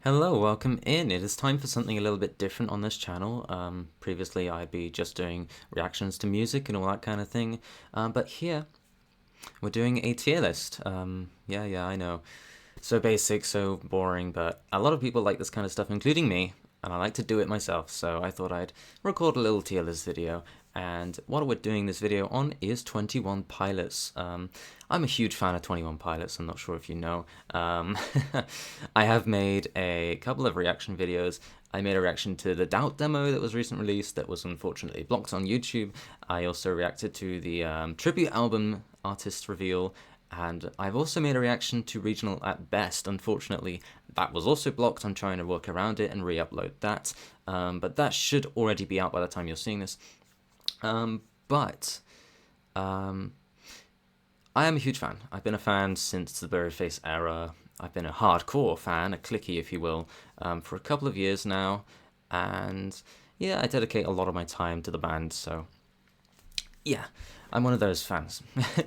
Hello, welcome in. It is time for something a little bit different on this channel. Previously, I'd be just doing reactions to music and all that kind of thing. But here, we're doing a tier list. Yeah, I know. So basic, so boring, but a lot of people like this kind of stuff, including me, and I like to do it myself, so I thought I'd record a little tier list video. And what we're doing this video on is 21 Pilots. I'm a huge fan of 21 Pilots, I'm not sure if you know. I have made a couple of reaction videos. I made a reaction to the Doubt demo that was recently released that was unfortunately blocked on YouTube. I also reacted to the tribute album artist reveal, and I've also made a reaction to Regional at Best. Unfortunately, that was also blocked. I'm trying to work around it and re-upload that, but that should already be out by the time you're seeing this. But I am a huge fan. I've been a fan since the Blurryface era. I've been a hardcore fan, a clicky if you will, for a couple of years now, and yeah, I dedicate a lot of my time to the band, so yeah, I'm one of those fans.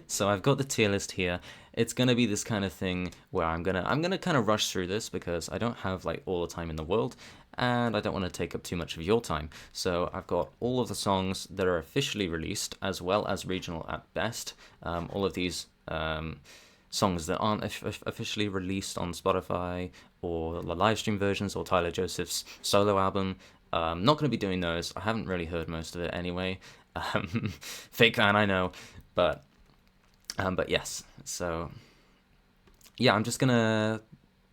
So I've got the tier list here. It's gonna be this kind of thing where I'm gonna kind of rush through this because I don't have like all the time in the world, and I don't want to take up too much of your time. So I've got all of the songs that are officially released as well as regional at best. All of these songs that aren't officially released on Spotify or the live stream versions or Tyler Joseph's solo album. Not going to be doing those. I haven't really heard most of it anyway. Fake fan, I know, but yes. So yeah, I'm just gonna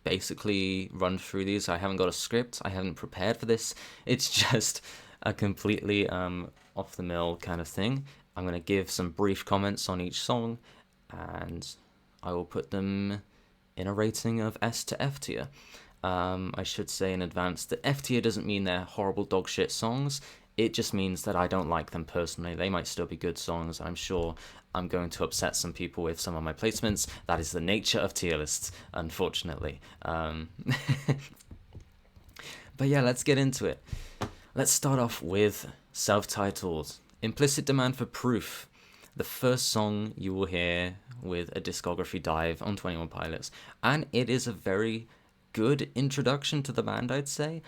basically run through these. I haven't got a script. I haven't prepared for this. It's just a completely off the mill kind of thing. I'm gonna give some brief comments on each song, and I will put them in a rating of S to F tier. I should say in advance that F tier doesn't mean they're horrible dog shit songs. It just means that I don't like them personally. They might still be good songs. I'm sure I'm going to upset some people with some of my placements. That is the nature of tier lists, unfortunately. But yeah, let's get into it. Let's start off with self-titled. Implicit Demand for Proof. The first song you will hear with a discography dive on 21 Pilots. And it is a very good introduction to the band, I'd say.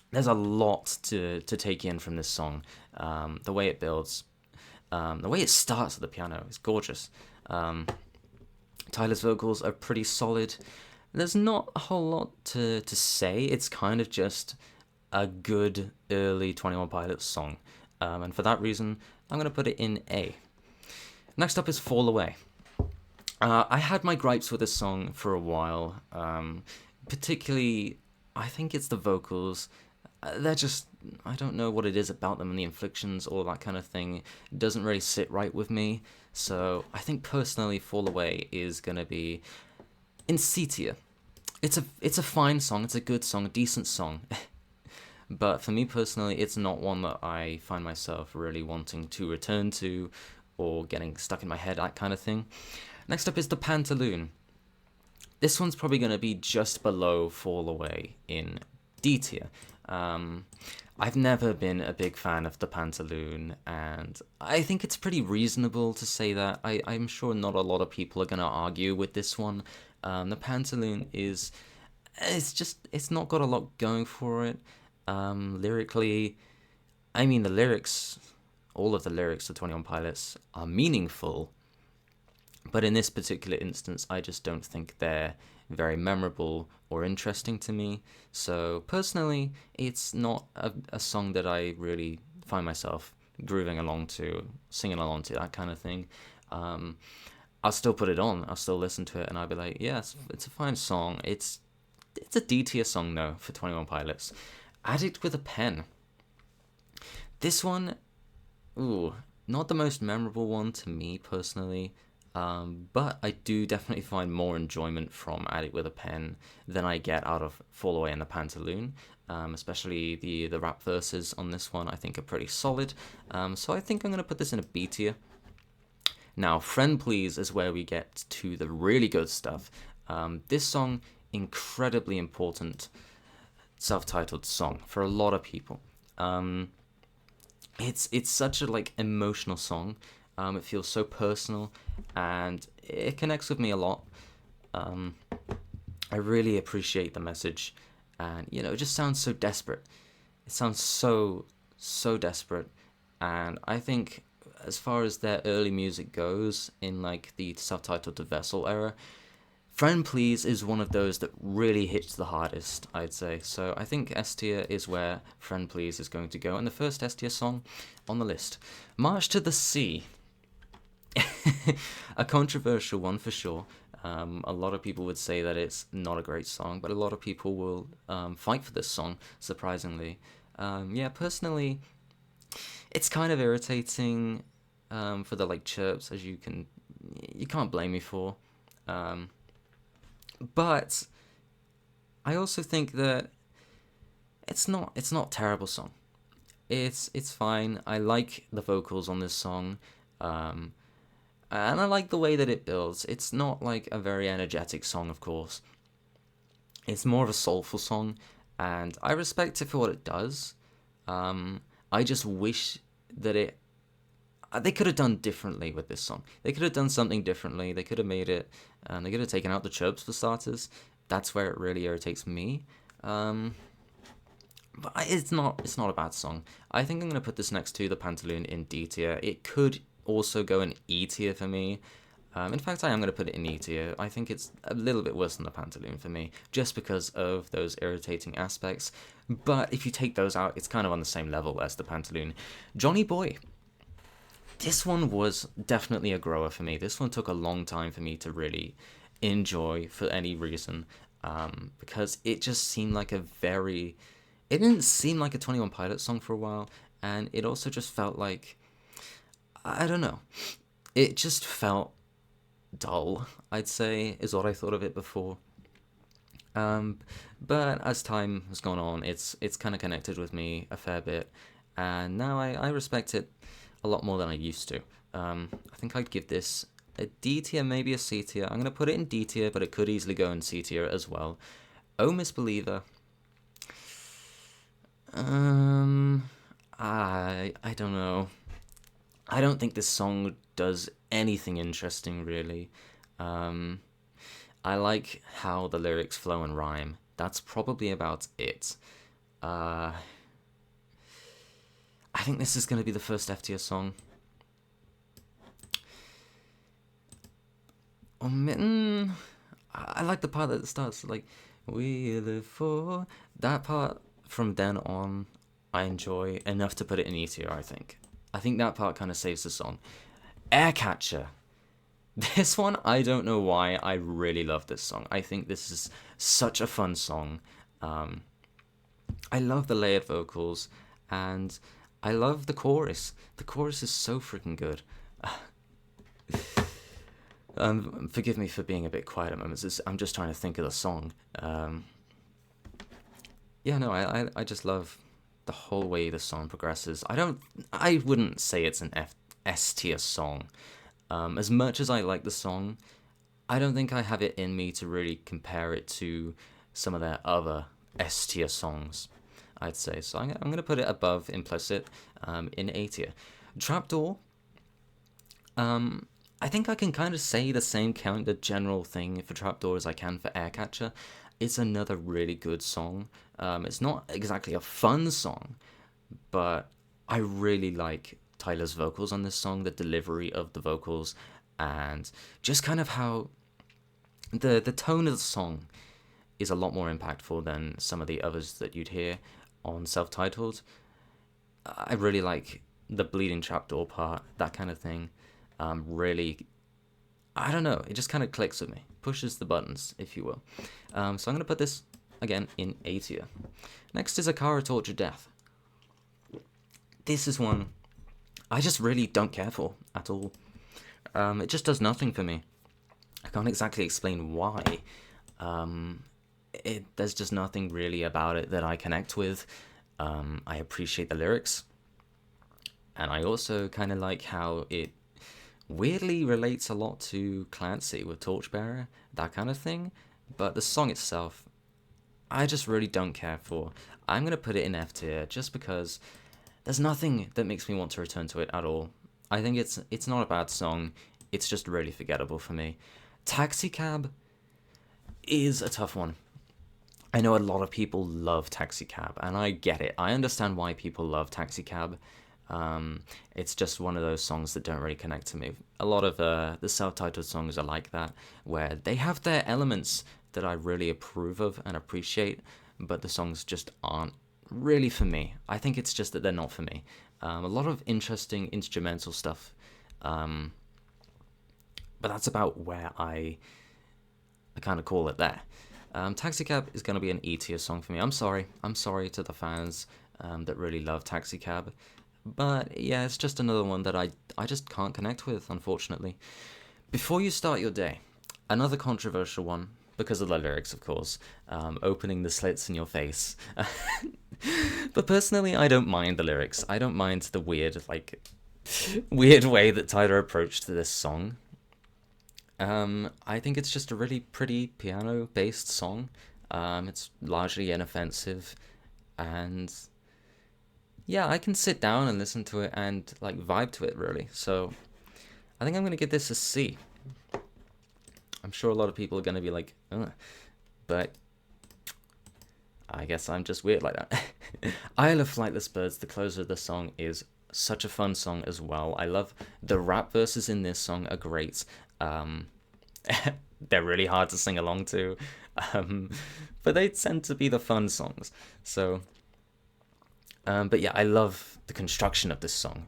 There's a lot to take in from this song. The way it builds, the way it starts at the piano is gorgeous. Tyler's vocals are pretty solid. There's not a whole lot to say. It's kind of just a good early 21 Pilots song. And for that reason, I'm going to put it in A. Next up is Fall Away. I had my gripes with this song for a while. Particularly, I think it's the vocals. They're just, I don't know what it is about them and the inflections, all that kind of thing. It doesn't really sit right with me. So I think personally Fall Away is going to be in C tier. It's a fine song, it's a good song, a decent song. But for me personally, it's not one that I find myself really wanting to return to or getting stuck in my head, that kind of thing. Next up is The Pantaloon. This one's probably going to be just below Fall Away in D tier. I've never been a big fan of The Pantaloon, and I think it's pretty reasonable to say that. I'm sure not a lot of people are going to argue with this one. The Pantaloon it's not got a lot going for it. Lyrically, I mean, the lyrics, all of the lyrics of 21 Pilots are meaningful, but in this particular instance, I just don't think they're very memorable or interesting to me. So personally, it's not a song that I really find myself grooving along to, singing along to, that kind of thing. I'll still put it on, I'll still listen to it, and I'll be like, yes, it's a fine song. It's a D tier song though for 21 Pilots. Addict with a Pen. This one, not the most memorable one to me personally. But I do definitely find more enjoyment from Addict with a Pen than I get out of Fall Away and The Pantaloon. Especially the rap verses on this one I think are pretty solid. So I think I'm going to put this in a B tier. Now, Friend Please is where we get to the really good stuff. This song, incredibly important self-titled song for a lot of people. It's such a emotional song. It feels so personal, and it connects with me a lot. I really appreciate the message, and it just sounds so desperate. It sounds so desperate, and I think as far as their early music goes, in like the self-titled to Vessel era, Friend Please is one of those that really hits the hardest, I'd say. So I think S tier is where Friend Please is going to go, and the first S tier song on the list, March to the Sea. A controversial one for sure. A lot of people would say that it's not a great song, but a lot of people will fight for this song, surprisingly. Yeah, personally, it's kind of irritating for the like chirps, as you can't blame me for. But I also think that it's not a terrible song. It's fine. I like the vocals on this song. And I like the way that it builds. It's not like a very energetic song, of course. It's more of a soulful song, and I respect it for what it does. I just wish that they could have done differently with this song. They could have done something differently. They could have made it. They could have taken out the chirps for starters. That's where it really irritates me. But it's not a bad song. I think I'm gonna put this next to the Pantaloon in D tier. It could also go in E tier for me. In fact, I am going to put it in E tier. I think it's a little bit worse than the Pantaloon for me, just because of those irritating aspects. But if you take those out, it's kind of on the same level as the Pantaloon. Johnny Boy. This one was definitely a grower for me. This one took a long time for me to really enjoy for any reason, because it just seemed like it didn't seem like a 21 Pilots song for a while, and it also just felt like, I don't know. It just felt dull, I'd say, is what I thought of it before. But as time has gone on, it's kind of connected with me a fair bit, and now I respect it a lot more than I used to. I think I'd give this a D tier, maybe a C tier. I'm going to put it in D tier, but it could easily go in C tier as well. Oh Misbeliever. I don't know. I don't think this song does anything interesting, really. I like how the lyrics flow and rhyme. That's probably about it. I think this is going to be the first F tier song. I like the part that starts like, we live for... That part from then on, I enjoy enough to put it in E tier, I think. I think that part kind of saves the song. Aircatcher. This one, I don't know why I really love this song. I think this is such a fun song. I love the layered vocals, and I love the chorus. The chorus is so freaking good. Forgive me for being a bit quiet at moments. I'm just trying to think of the song. Yeah, no, I just love the whole way the song progresses. I wouldn't say it's an S tier song. As much as I like the song, I don't think I have it in me to really compare it to some of their other S tier songs, I'd say. So I'm going to put it above Implicit, in A tier. Trapdoor. I think I can kind of say the same kind of general thing for Trapdoor as I can for Aircatcher. It's another really good song. It's not exactly a fun song, but I really like Tyler's vocals on this song, the delivery of the vocals, and just kind of how the tone of the song is a lot more impactful than some of the others that you'd hear on self-titled. I really like the bleeding trapdoor part, that kind of thing. Really, I don't know, it just kind of clicks with me, pushes the buttons, if you will. So I'm going to put this, again, in A tier. Next is Akara Torture Death. This is one I just really don't care for at all. It just does nothing for me. I can't exactly explain why. There's just nothing really about it that I connect with. I appreciate the lyrics, and I also kind of like how it weirdly relates a lot to Clancy with Torchbearer, that kind of thing, but the song itself, I just really don't care for. I'm going to put it in F tier just because there's nothing that makes me want to return to it at all. I think it's not a bad song, it's just really forgettable for me. Taxi Cab, is a tough one. I know a lot of people love Taxi Cab, and I get it. I understand why people love Taxi Cab. It's just one of those songs that don't really connect to me. A lot of the self-titled songs are like that, where they have their elements that I really approve of and appreciate, but the songs just aren't really for me. I think it's just that they're not for me. A lot of interesting instrumental stuff, but that's about where I kind of call it there. Taxi Cab is going to be an E tier song for me. I'm sorry to the fans that really love Taxi Cab. But yeah, it's just another one that I just can't connect with, unfortunately. Before you start your day, another controversial one, because of the lyrics, of course, opening the slits in your face. But personally, I don't mind the lyrics. I don't mind the weird way that Tyler approached this song. I think it's just a really pretty piano-based song. It's largely inoffensive, and yeah, I can sit down and listen to it and like vibe to it, really. So I think I'm gonna give this a C. I'm sure a lot of people are gonna be like, ugh, but I guess I'm just weird like that. Isle of Flightless Birds, the closer of the song, is such a fun song as well. I love the rap verses in this song are great. They're really hard to sing along to, but they tend to be the fun songs. So, but yeah, I love the construction of this song.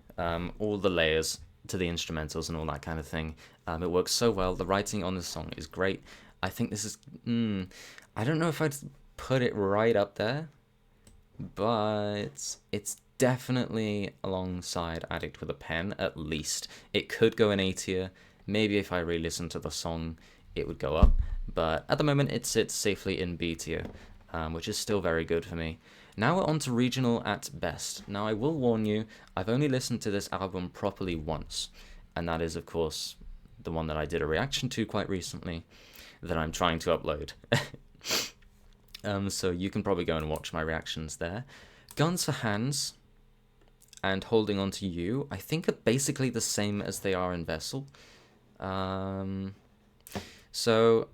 All the layers to the instrumentals and all that kind of thing. It works so well. The writing on this song is great. I think this is, I don't know if I'd put it right up there, but it's definitely alongside Addict with a Pen, at least. It could go in A tier. Maybe if I re-listen to the song, it would go up. But at the moment, it sits safely in B tier, which is still very good for me. Now we're on to regional at best. Now I will warn you, I've only listened to this album properly once. And that is, of course, the one that I did a reaction to quite recently that I'm trying to upload. So you can probably go and watch my reactions there. Guns for Hands and Holding On To You, I think, are basically the same as they are in Vessel. So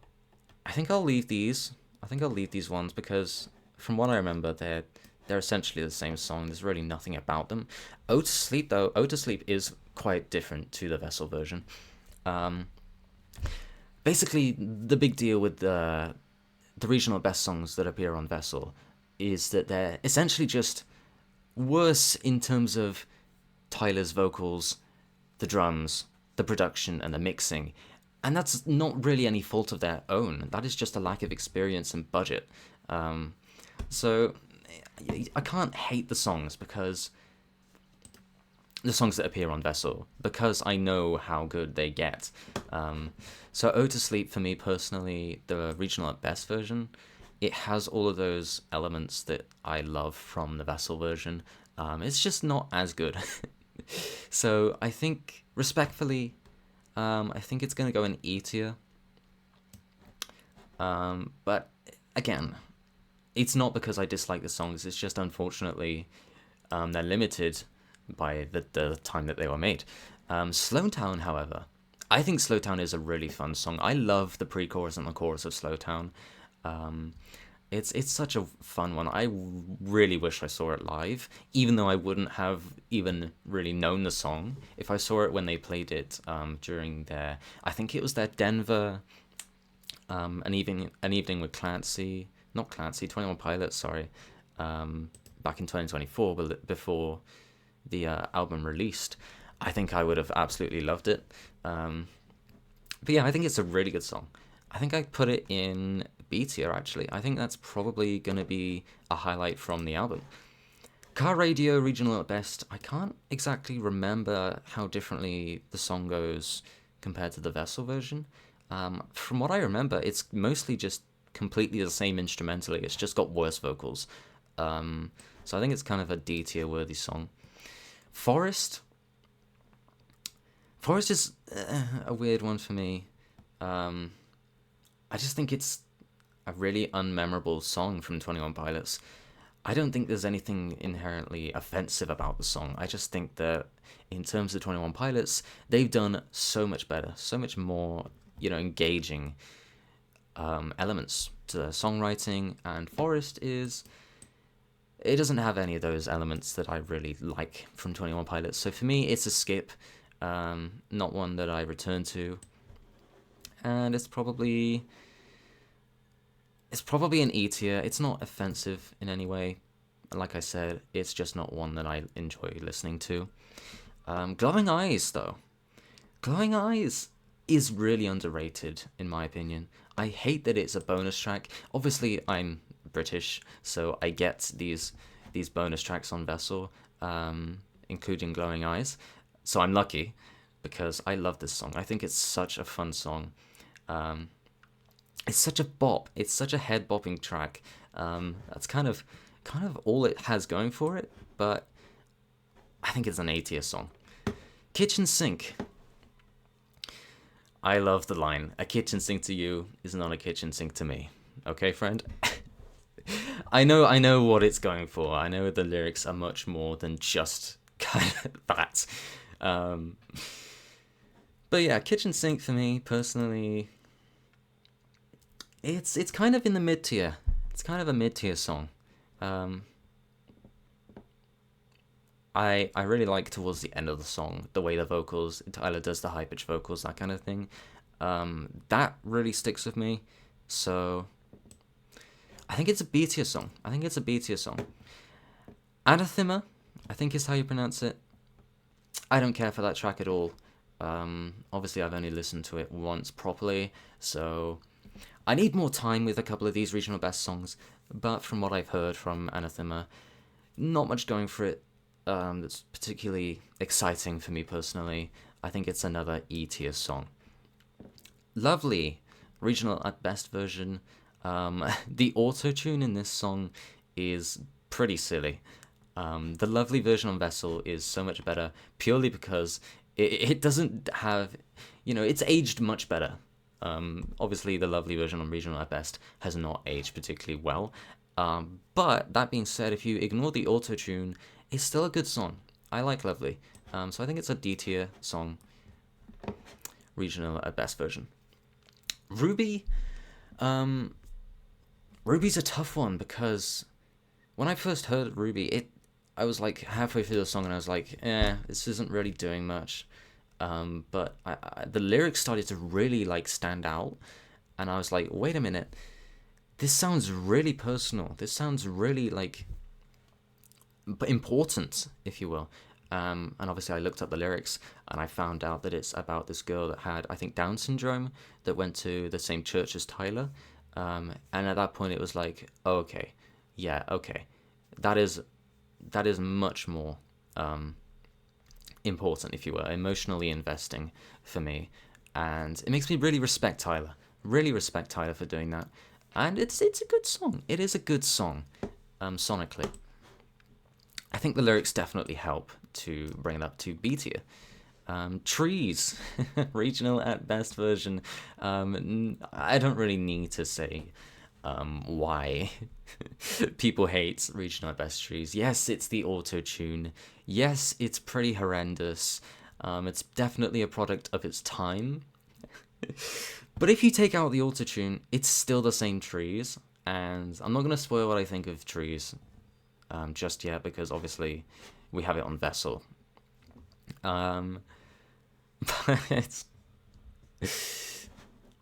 I think I'll leave these. I think I'll leave these ones because from what I remember, they're essentially the same song. There's really nothing about them. Ode to Sleep, though, Ode to Sleep is quite different to the Vessel version. Basically, the big deal with the regional best songs that appear on Vessel is that they're essentially just worse in terms of Tyler's vocals, the drums, the production, and the mixing. And that's not really any fault of their own. That is just a lack of experience and budget. So I can't hate the songs because the songs that appear on Vessel, because I know how good they get. So Ode to Sleep, for me personally, the regional at best version, it has all of those elements that I love from the Vessel version. It's just not as good. So I think, respectfully, I think it's going to go in E tier. But again, it's not because I dislike the songs, it's just unfortunately they're limited by the time that they were made. Slowtown, however, I think Slowtown is a really fun song. I love the pre-chorus and the chorus of Slowtown. It's such a fun one. I really wish I saw it live, even though I wouldn't have even really known the song if I saw it when they played it during their, I think it was their Denver, an evening with Clancy, not Clancy, 21 Pilots, sorry, back in 2024, before the album released. I think I would have absolutely loved it. But yeah, I think it's a really good song. I think I'd put it in B tier, actually. I think that's probably going to be a highlight from the album. Car Radio, regional at best. I can't exactly remember how differently the song goes compared to the Vessel version. From what I remember, it's mostly just completely the same instrumentally. It's just got worse vocals. So I think it's kind of a D tier worthy song. Forest is a weird one for me. I just think it's a really unmemorable song from 21 Pilots. I don't think there's anything inherently offensive about the song. I just think that in terms of 21 Pilots, they've done so much better, so much more, engaging. elements to the songwriting, and Forest it doesn't have any of those elements that I really like from 21 Pilots. So for me, it's a skip, not one that I return to, and it's probably an E tier. It's not offensive in any way. Like I said, it's just not one that I enjoy listening to. Glowing Eyes, though. Glowing Eyes is really underrated, in my opinion. I hate that it's a bonus track. Obviously, I'm British, so I get these bonus tracks on Vessel, including Glowing Eyes. So I'm lucky, because I love this song. I think it's such a fun song. It's such a bop. It's such a head-bopping track. That's kind of all it has going for it, but I think it's an A-tier song. Kitchen Sink. I love the line, "A kitchen sink to you is not a kitchen sink to me." Okay, friend? I know what it's going for. I know the lyrics are much more than just kind of that. But yeah, Kitchen Sink for me, personally, it's kind of in the mid-tier. It's kind of a mid-tier song. I really like towards the end of the song, the way the vocals, Tyler does the high-pitched vocals, that kind of thing. That really sticks with me. So I think it's a B tier song. Anathema, I think is how you pronounce it. I don't care for that track at all. Obviously, I've only listened to it once properly, so I need more time with a couple of these regional best songs. But from what I've heard from Anathema, not much going for it. That's particularly exciting for me personally. I think it's another E tier song. Lovely, regional at best version. The auto-tune in this song is pretty silly. The Lovely version on Vessel is so much better purely because it doesn't have, it's aged much better. Obviously, the Lovely version on regional at best has not aged particularly well. But that being said, if you ignore the auto-tune, it's still a good song. I like Lovely. So I think it's a D tier song. Regional at best version. Ruby. Ruby's a tough one because when I first heard Ruby, I was like halfway through the song and I was like, this isn't really doing much. But the lyrics started to really like stand out, and I was like, wait a minute, this sounds really personal. This sounds really like important, if you will. And obviously I looked up the lyrics and I found out that it's about this girl that had, I think, Down syndrome, that went to the same church as Tyler. And at that point it was like, oh, okay, that is much more important, if you will, emotionally investing for me. And it makes me really respect Tyler for doing that. And it's a good song. It is a good song, sonically. I think the lyrics definitely help to bring it up to B tier. Trees, regional at best version. I don't really need to say why people hate regional at best Trees. Yes, it's the auto-tune. Yes, it's pretty horrendous. It's definitely a product of its time. But if you take out the auto-tune, it's still the same Trees. And I'm not going to spoil what I think of Trees just yet, because obviously we have it on Vessel. But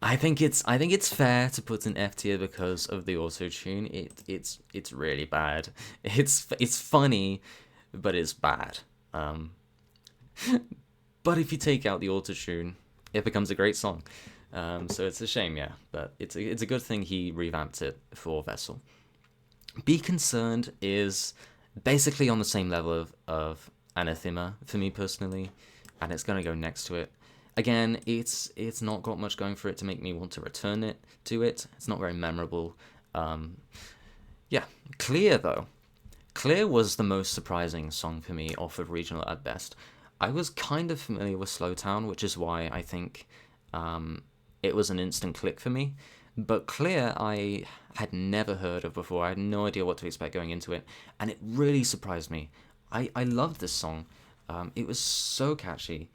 I think it's fair to put an F tier because of the auto-tune. It's really bad. It's funny, but it's bad. But if you take out the auto-tune, it becomes a great song. So it's a shame, yeah. But it's a good thing he revamped it for Vessel. Be Concerned is basically on the same level of Anathema for me personally, and it's going to go next to it. Again, it's not got much going for it to make me want to return it to it. It's not very memorable. Yeah, Clear though. Clear was the most surprising song for me off of regional at best. I was kind of familiar with Slowtown, which is why I think it was an instant click for me. But Clear, I had never heard of before. I had no idea what to expect going into it, and it really surprised me. I loved this song. It was so catchy.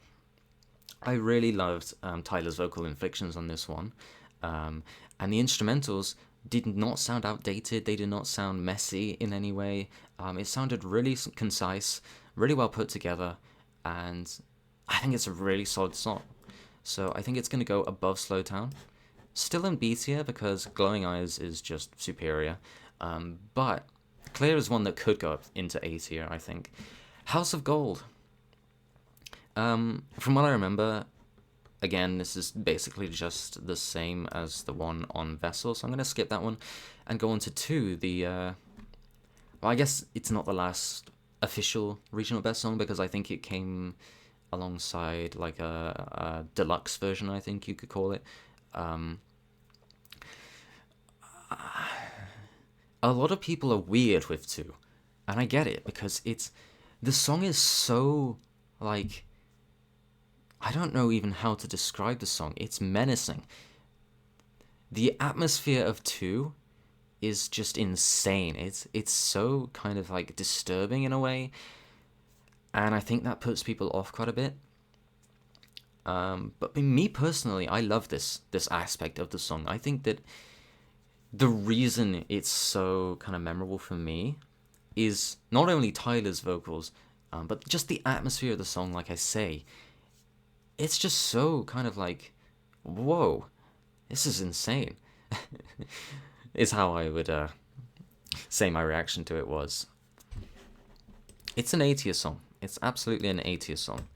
I really loved Tyler's vocal inflections on this one, And the instrumentals did not sound outdated. They did not sound messy in any way. It sounded really concise, really well put together, and I think it's a really solid song. So I think it's going to go above Slow Town. Still in B tier because Glowing Eyes is just superior. But Clear is one that could go up into A tier, I think. House of Gold. From what I remember, again, this is basically just the same as the one on Vessel, so I'm going to skip that one and go on to 2, well, I guess it's not the last official regional best song because I think it came alongside like a deluxe version, I think you could call it. A lot of people are weird with 2, and I get it because the song is so like, I don't know even how to describe the song. It's menacing. The atmosphere of 2 is just insane. It's so kind of like disturbing in a way, and I think that puts people off quite a bit. But me personally, I love this aspect of the song. I think that the reason it's so kind of memorable for me is not only Tyler's vocals, but just the atmosphere of the song. Like I say, it's just so kind of like, whoa, this is insane. Is how I would say my reaction to it was. It's an A-tier song. It's absolutely an A-tier song.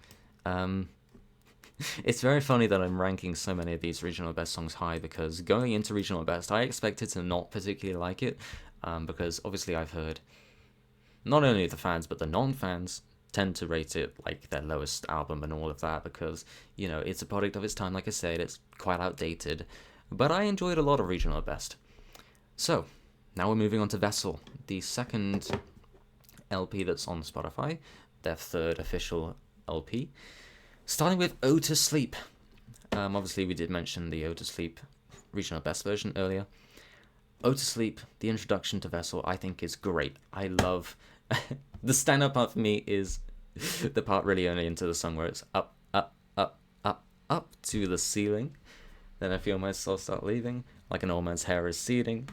It's very funny that I'm ranking so many of these regional best songs high because going into regional best, I expected to not particularly like it because obviously I've heard not only the fans but the non-fans tend to rate it like their lowest album and all of that because, you know, it's a product of its time. Like I said, it's quite outdated, but I enjoyed a lot of regional best. So now we're moving on to Vessel, the second LP that's on Spotify, their third official LP. Starting with "Oh to Sleep." Obviously, we did mention the "Oh to Sleep" regional best version earlier. "Oh to Sleep," the introduction to Vessel, I think is great. I love the stand-up part for me is the part really early into the song where it's up, up, up, up, up to the ceiling. Then I feel myself start leaving, like an old man's hair is receding.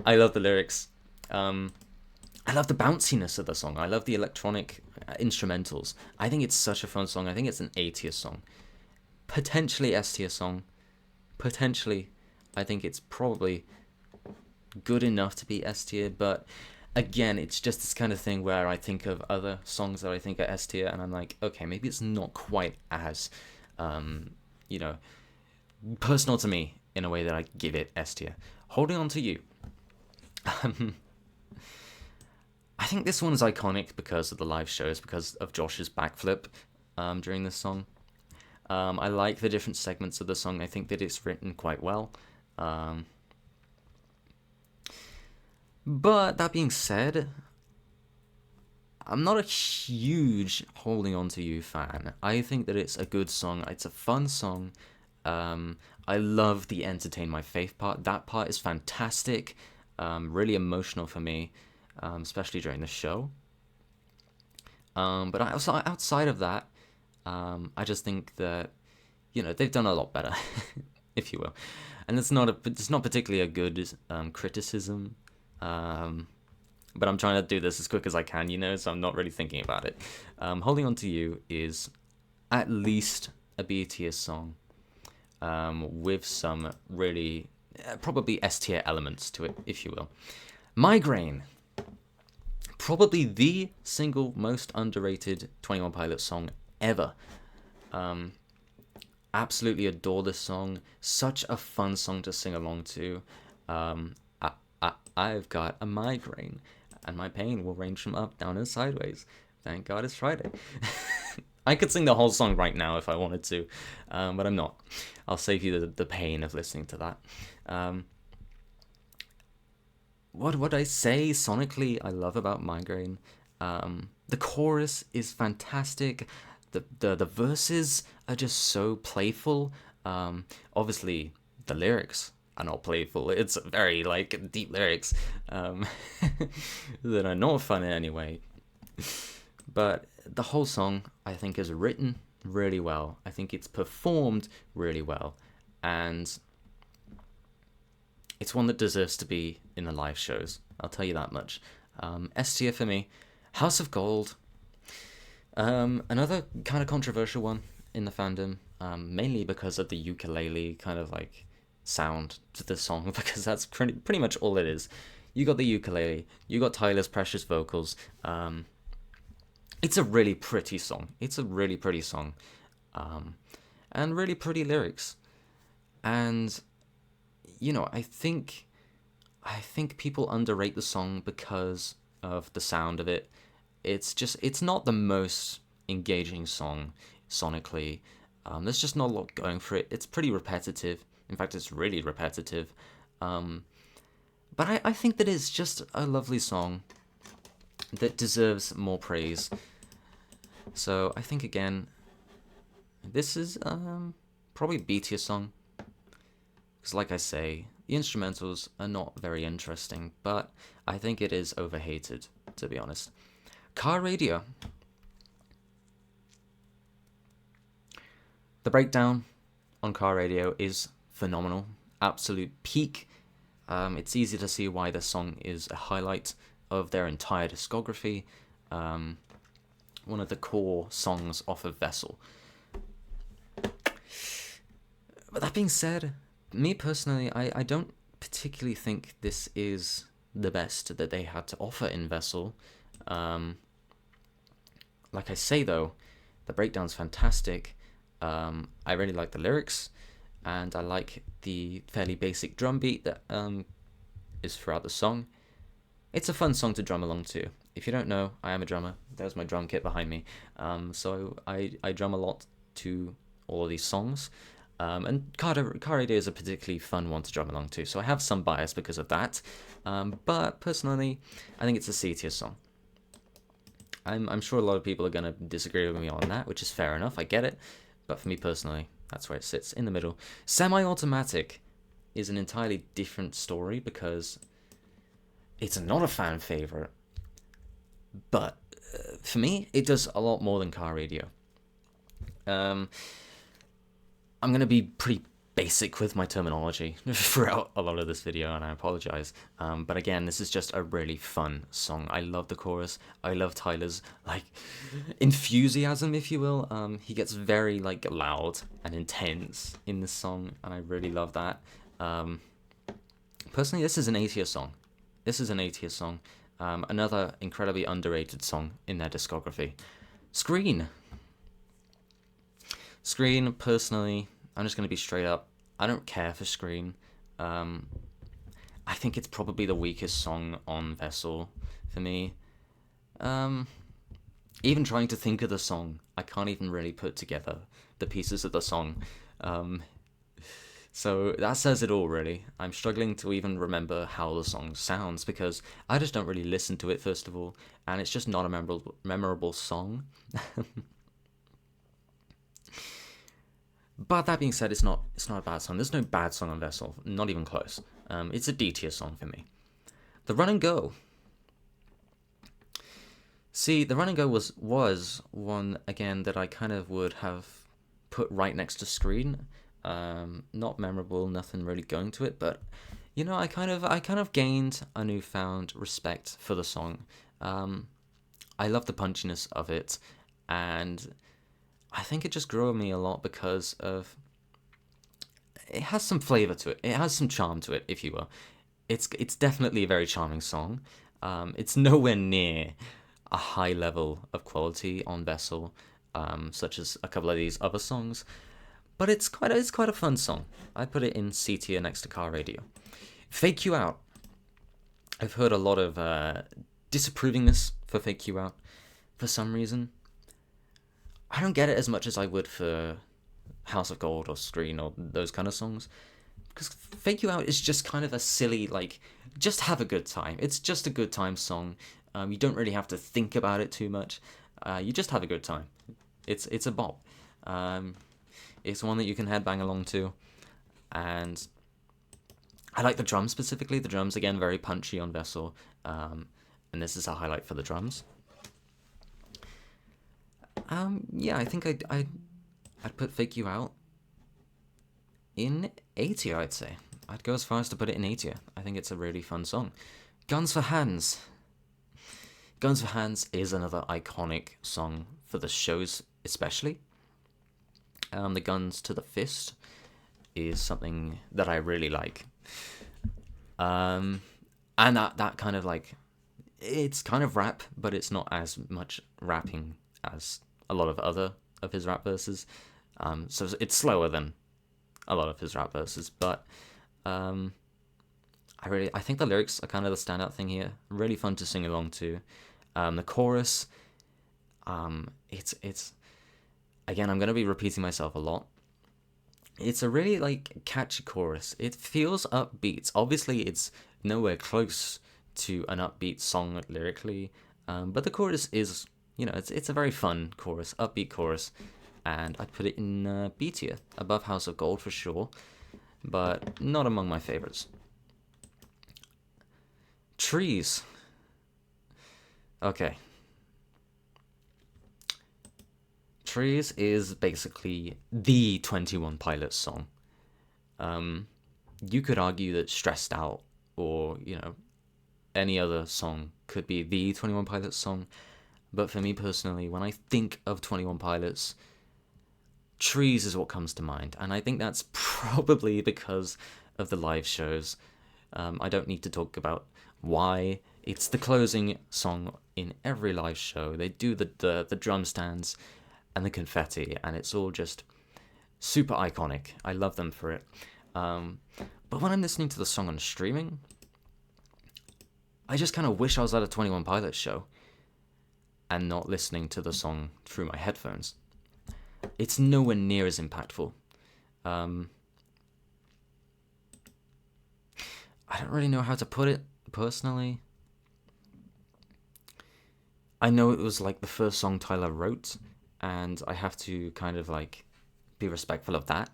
I love the lyrics. I love the bounciness of the song. I love the electronic instrumentals. I think it's such a fun song. I think it's an A-tier song. Potentially S-tier song. Potentially, I think it's probably good enough to be S-tier, but again, it's just this kind of thing where I think of other songs that I think are S-tier, and I'm like, okay, maybe it's not quite as, personal to me in a way that I give it S-tier. Holding On To You. I think this one's iconic because of the live shows, because of Josh's backflip during this song. I like the different segments of the song. I think that it's written quite well. But that being said, I'm not a huge Holding On To You fan. I think that it's a good song. It's a fun song. I love the Entertain My Faith part. That part is fantastic. Really emotional for me, especially during the show. But outside of that, I just think that, they've done a lot better, if you will. And it's not particularly a good criticism. But I'm trying to do this as quick as I can, so I'm not really thinking about it. Holding On To You is at least a B tier song, with some really, probably S tier elements to it, if you will. Migraine. Probably the single most underrated 21 Pilots song ever. Absolutely adore this song. Such a fun song to sing along to. I've got a migraine, and my pain will range from up, down, and sideways. Thank God it's Friday. I could sing the whole song right now if I wanted to, but I'm not. I'll save you the pain of listening to that. What would I say sonically I love about Migraine? The chorus is fantastic. The verses are just so playful. Obviously, the lyrics are not playful. It's very, deep lyrics that are not fun in any way. But the whole song, I think, is written really well. I think it's performed really well. And It's one that deserves to be in the live shows. I'll tell you that much. S tier for me. House of Gold. Another kind of controversial one in the fandom, mainly because of the ukulele kind of like sound to the song, because that's pretty much all it is. You got the ukulele, you got Tyler's precious vocals. It's a really pretty song. And really pretty lyrics. And I think people underrate the song because of the sound of it. It's not the most engaging song sonically. There's just not a lot going for it. It's pretty repetitive. In fact, it's really repetitive. But I think that it's just a lovely song that deserves more praise. So I think, again, this is probably a B tier song. Because like I say, the instrumentals are not very interesting, but I think it is overhated, to be honest. Car Radio. The breakdown on Car Radio is phenomenal. Absolute peak. It's easy to see why this song is a highlight of their entire discography. One of the core songs off of Vessel. But that being said, me personally, I don't particularly think this is the best that they had to offer in Vessel. Like I say though, the breakdown's fantastic. I really like the lyrics, and I like the fairly basic drum beat that is throughout the song. It's a fun song to drum along to. If you don't know, I am a drummer. There's my drum kit behind me. So I drum a lot to all of these songs. And Car Radio is a particularly fun one to drum along to, so I have some bias because of that. But personally, I think it's a C tier song. I'm sure a lot of people are going to disagree with me on that, which is fair enough, I get it. But for me personally, that's where it sits, in the middle. Semi-Automatic is an entirely different story because it's not a fan favorite. But for me, it does a lot more than Car Radio. I'm going to be pretty basic with my terminology throughout a lot of this video, and I apologize. But again, this is just a really fun song. I love the chorus. I love Tyler's enthusiasm, if you will. He gets very loud and intense in this song, and I really love that. Personally, this is an A tier song. Another incredibly underrated song in their discography. Screen, personally, I'm just going to be straight up. I don't care for Screen. I think it's probably the weakest song on Vessel for me. Even trying to think of the song, I can't even really put together the pieces of the song. So that says it all, really. I'm struggling to even remember how the song sounds because I just don't really listen to it, first of all, and it's just not a memorable song. But that being said, it's not a bad song. There's no bad song on Vessel, not even close. It's a D tier song for me. The Run and Go. See, the Run and Go was one, again, that I kind of would have put right next to Screen. Not memorable, nothing really going to it, but I kind of gained a newfound respect for the song. I love the punchiness of it, and I think it just grew on me a lot because of it has some flavor to it. It has some charm to it, if you will. It's definitely a very charming song. It's nowhere near a high level of quality on Vessel, such as a couple of these other songs, but it's quite a fun song. I put it in C tier next to Car Radio. Fake You Out. I've heard a lot of disapprovingness for Fake You Out for some reason. I don't get it as much as I would for House of Gold or Screen or those kind of songs. Because Fake You Out is just kind of a silly, just have a good time. It's just a good time song. You don't really have to think about it too much. You just have a good time. It's a bop. It's one that you can headbang along to. And I like the drums specifically. The drums, again, very punchy on Vessel. And this is a highlight for the drums. Yeah, I think I'd put Fake You Out in A tier, I'd say. I'd go as far as to put it in A tier. I think it's a really fun song. Guns for Hands. Guns for Hands is another iconic song for the shows, especially. The Guns to the Fist is something that I really like. And that kind of like, it's kind of rap, but it's not as much rapping as a lot of other of his rap verses. So it's slower than a lot of his rap verses, but I think the lyrics are kind of the standout thing here. Really fun to sing along to. The chorus, it's again, I'm gonna be repeating myself a lot. It's a really like catchy chorus. It feels upbeat. Obviously, it's nowhere close to an upbeat song lyrically, but the chorus is, it's a very fun chorus, upbeat chorus, and I'd put it in B tier, above House of Gold for sure, but not among my favorites. Trees. Okay. Trees is basically the 21 Pilots song. You could argue that Stressed Out or, any other song could be the 21 Pilots song, but for me personally, when I think of 21 Pilots, Trees is what comes to mind, and I think that's probably because of the live shows. I don't need to talk about why. It's the closing song in every live show. They do the drum stands and the confetti, and it's all just super iconic. I love them for it. But when I'm listening to the song on streaming, I just kind of wish I was at a 21 Pilots show and not listening to the song through my headphones. It's nowhere near as impactful. I don't really know how to put it personally. I know it was like the first song Tyler wrote, and I have to kind of like be respectful of that.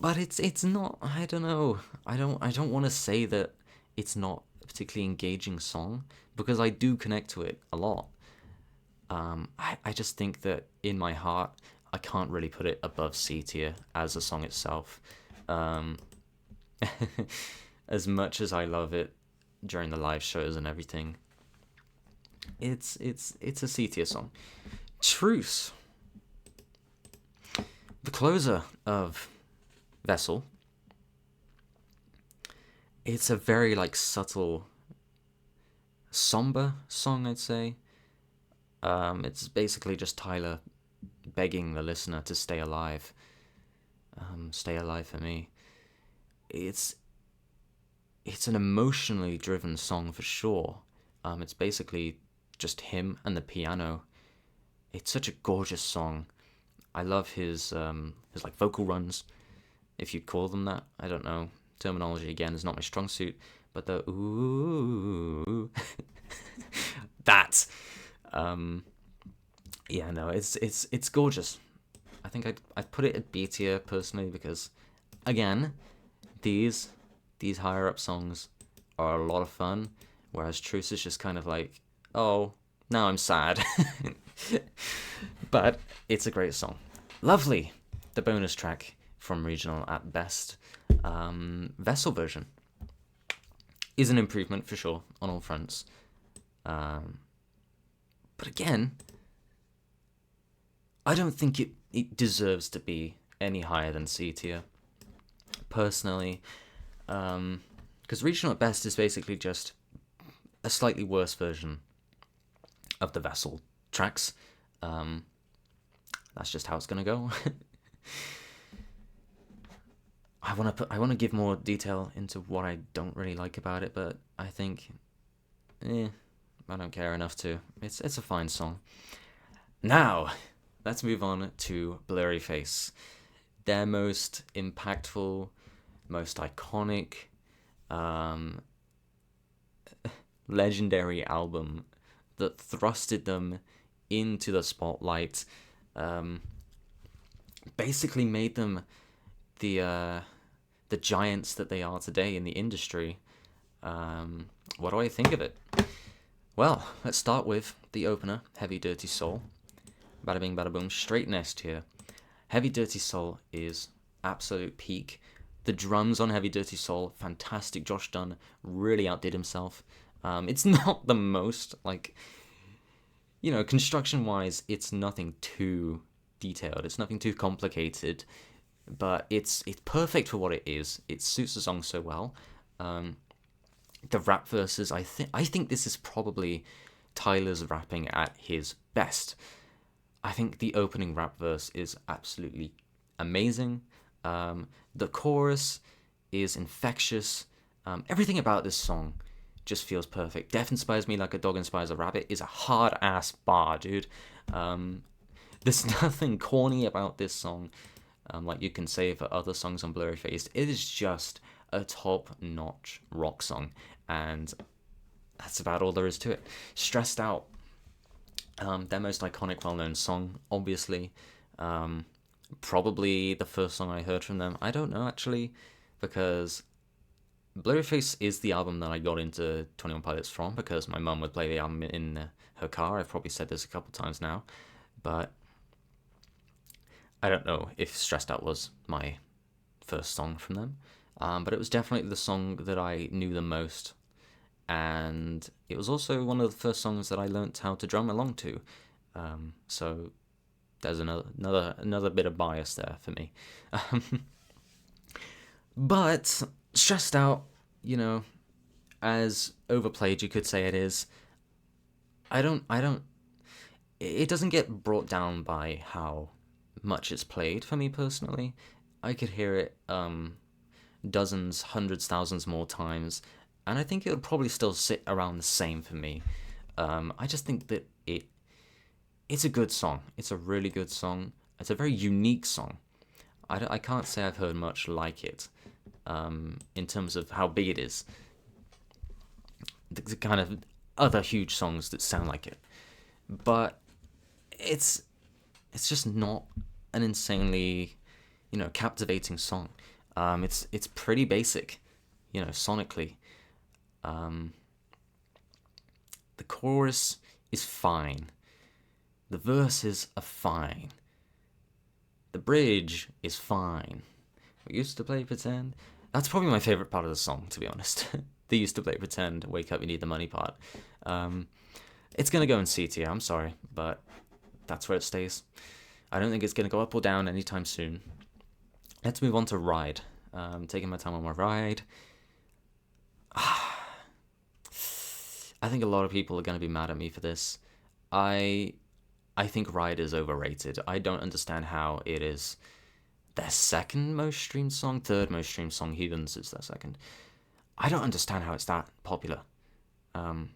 But it's not, I don't know. I don't want to say that it's not a particularly engaging song, because I do connect to it a lot. I just think that in my heart, I can't really put it above C tier as a song itself. As much as I love it during the live shows and everything, it's a C tier song. Truce, the closer of Vessel. It's a very like subtle, somber song, I'd say. It's basically just Tyler begging the listener to stay alive. Stay alive for me. It's an emotionally driven song for sure. It's basically just him and the piano. It's such a gorgeous song. I love his like vocal runs, if you'd call them that. I don't know. Terminology again is not my strong suit, but the ooh, that. Yeah, no, it's gorgeous. I think I'd put it at B tier personally, because again, these higher up songs are a lot of fun, whereas Truce is just kind of like, oh, now I'm sad. But it's a great song. Lovely, the bonus track from Regional at best. Vessel version is an improvement for sure on all fronts. But again, I don't think it deserves to be any higher than C tier, personally. Because Regional at best is basically just a slightly worse version of the Vessel tracks. That's just how it's gonna go. I want to give more detail into what I don't really like about it, but I think, I don't care enough to. It's a fine song. Now, let's move on to Blurryface, their most impactful, most iconic, legendary album that thrusted them into the spotlight, basically made them the giants that they are today in the industry. What do I think of it? Well, let's start with the opener, Heavy Dirty Soul. Bada bing, bada boom, straight in S tier. Heavy Dirty Soul is absolute peak The drums on Heavy Dirty Soul, fantastic. Josh Dunn really outdid himself. It's not the most, like, construction-wise, it's nothing too detailed. It's nothing too complicated, but it's perfect for what it is. It suits the song so well. The rap verses, I think this is probably Tyler's rapping at his best. I think the opening rap verse is absolutely amazing. The chorus is infectious. Everything about this song just feels perfect. Death inspires me like a dog inspires a rabbit is a hard-ass bar, dude. There's nothing corny about this song, like you can say for other songs on Blurryface. It is just a top-notch rock song, and that's about all there is to it. Stressed Out, their most iconic, well-known song, obviously. Probably the first song I heard from them. I don't know, actually, because Blurryface is the album that I got into 21 Pilots from, because my mum would play the album in her car. I've probably said this a couple times now, but I don't know if Stressed Out was my first song from them, but it was definitely the song that I knew the most, and it was also one of the first songs that I learnt how to drum along to, so there's another bit of bias there for me. But Stressed Out, as overplayed you could say it is, it doesn't get brought down by how much it's played for me personally. I could hear it dozens, hundreds, thousands more times, and I think it would probably still sit around the same for me. I just think that it's a good song. It's a really good song. It's a very unique song. I can't say I've heard much like it. In terms of how big it is, the kind of other huge songs that sound like it, but it's just not an insanely, captivating song. It's pretty basic, sonically. The chorus is fine. The verses are fine. The bridge is fine. We used to play pretend. That's probably my favorite part of the song, to be honest. They used to play pretend, wake up, you need the money part. It's going to go in C tier, I'm sorry, but that's where it stays. I don't think it's going to go up or down anytime soon. Let's move on to Ride. Taking my time on my ride. I think a lot of people are going to be mad at me for this. I think Ride is overrated. I don't understand how it is their second most streamed song, third most streamed song. Heathens is their second. I don't understand how it's that popular. The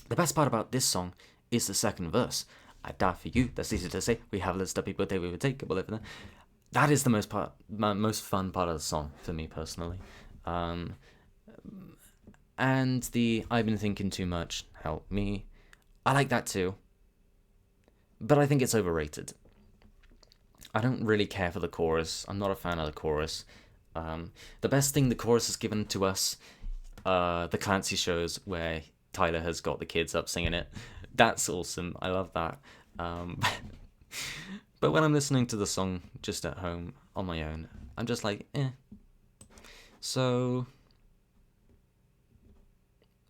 best part about this song is the second verse. I die for you, that's easy to say. We have a list of people that we would take, but live in that. That is the most fun part of the song for me personally. And the I've been thinking too much, help me. I like that too. But I think it's overrated. I don't really care for the chorus. I'm not a fan of the chorus. The best thing the chorus has given to us, the Clancy shows where Tyler has got the kids up singing it. That's awesome. I love that. But when I'm listening to the song just at home on my own, I'm just like, eh. So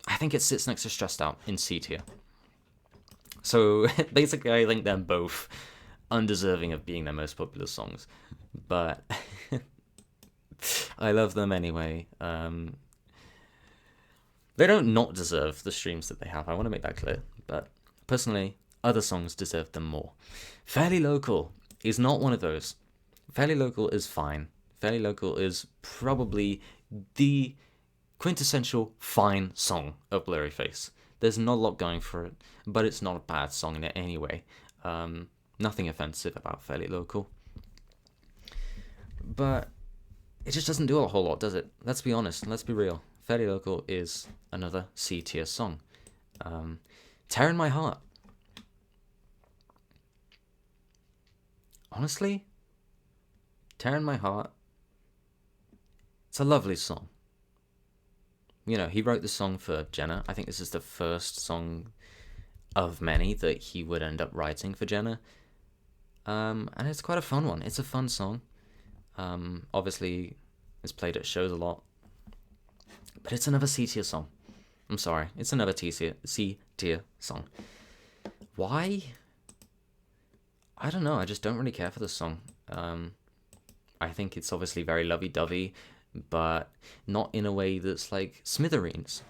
I think it sits next to Stressed Out in C tier. So basically I think they're both undeserving of being their most popular songs. But I love them anyway. They don't not deserve the streams that they have. I want to make that clear. But personally, other songs deserve them more. Fairly Local is not one of those. Fairly Local is fine. Fairly Local is probably the quintessential fine song of Blurryface. There's not a lot going for it, but it's not a bad song in any way. Nothing offensive about Fairly Local. But it just doesn't do a whole lot, does it? Let's be honest, let's be real. Fairly Local is another C tier song. Tear in My Heart. Honestly, Tear in My Heart, it's a lovely song. You know, he wrote the song for Jenna. I think this is the first song of many that he would end up writing for Jenna. And it's quite a fun one. It's a fun song. Obviously, it's played at shows a lot. But it's another C tier song. I'm sorry, it's another C tier song. Why? I don't know, I just don't really care for this song. I think it's obviously very lovey-dovey, but not in a way that's like Smithereens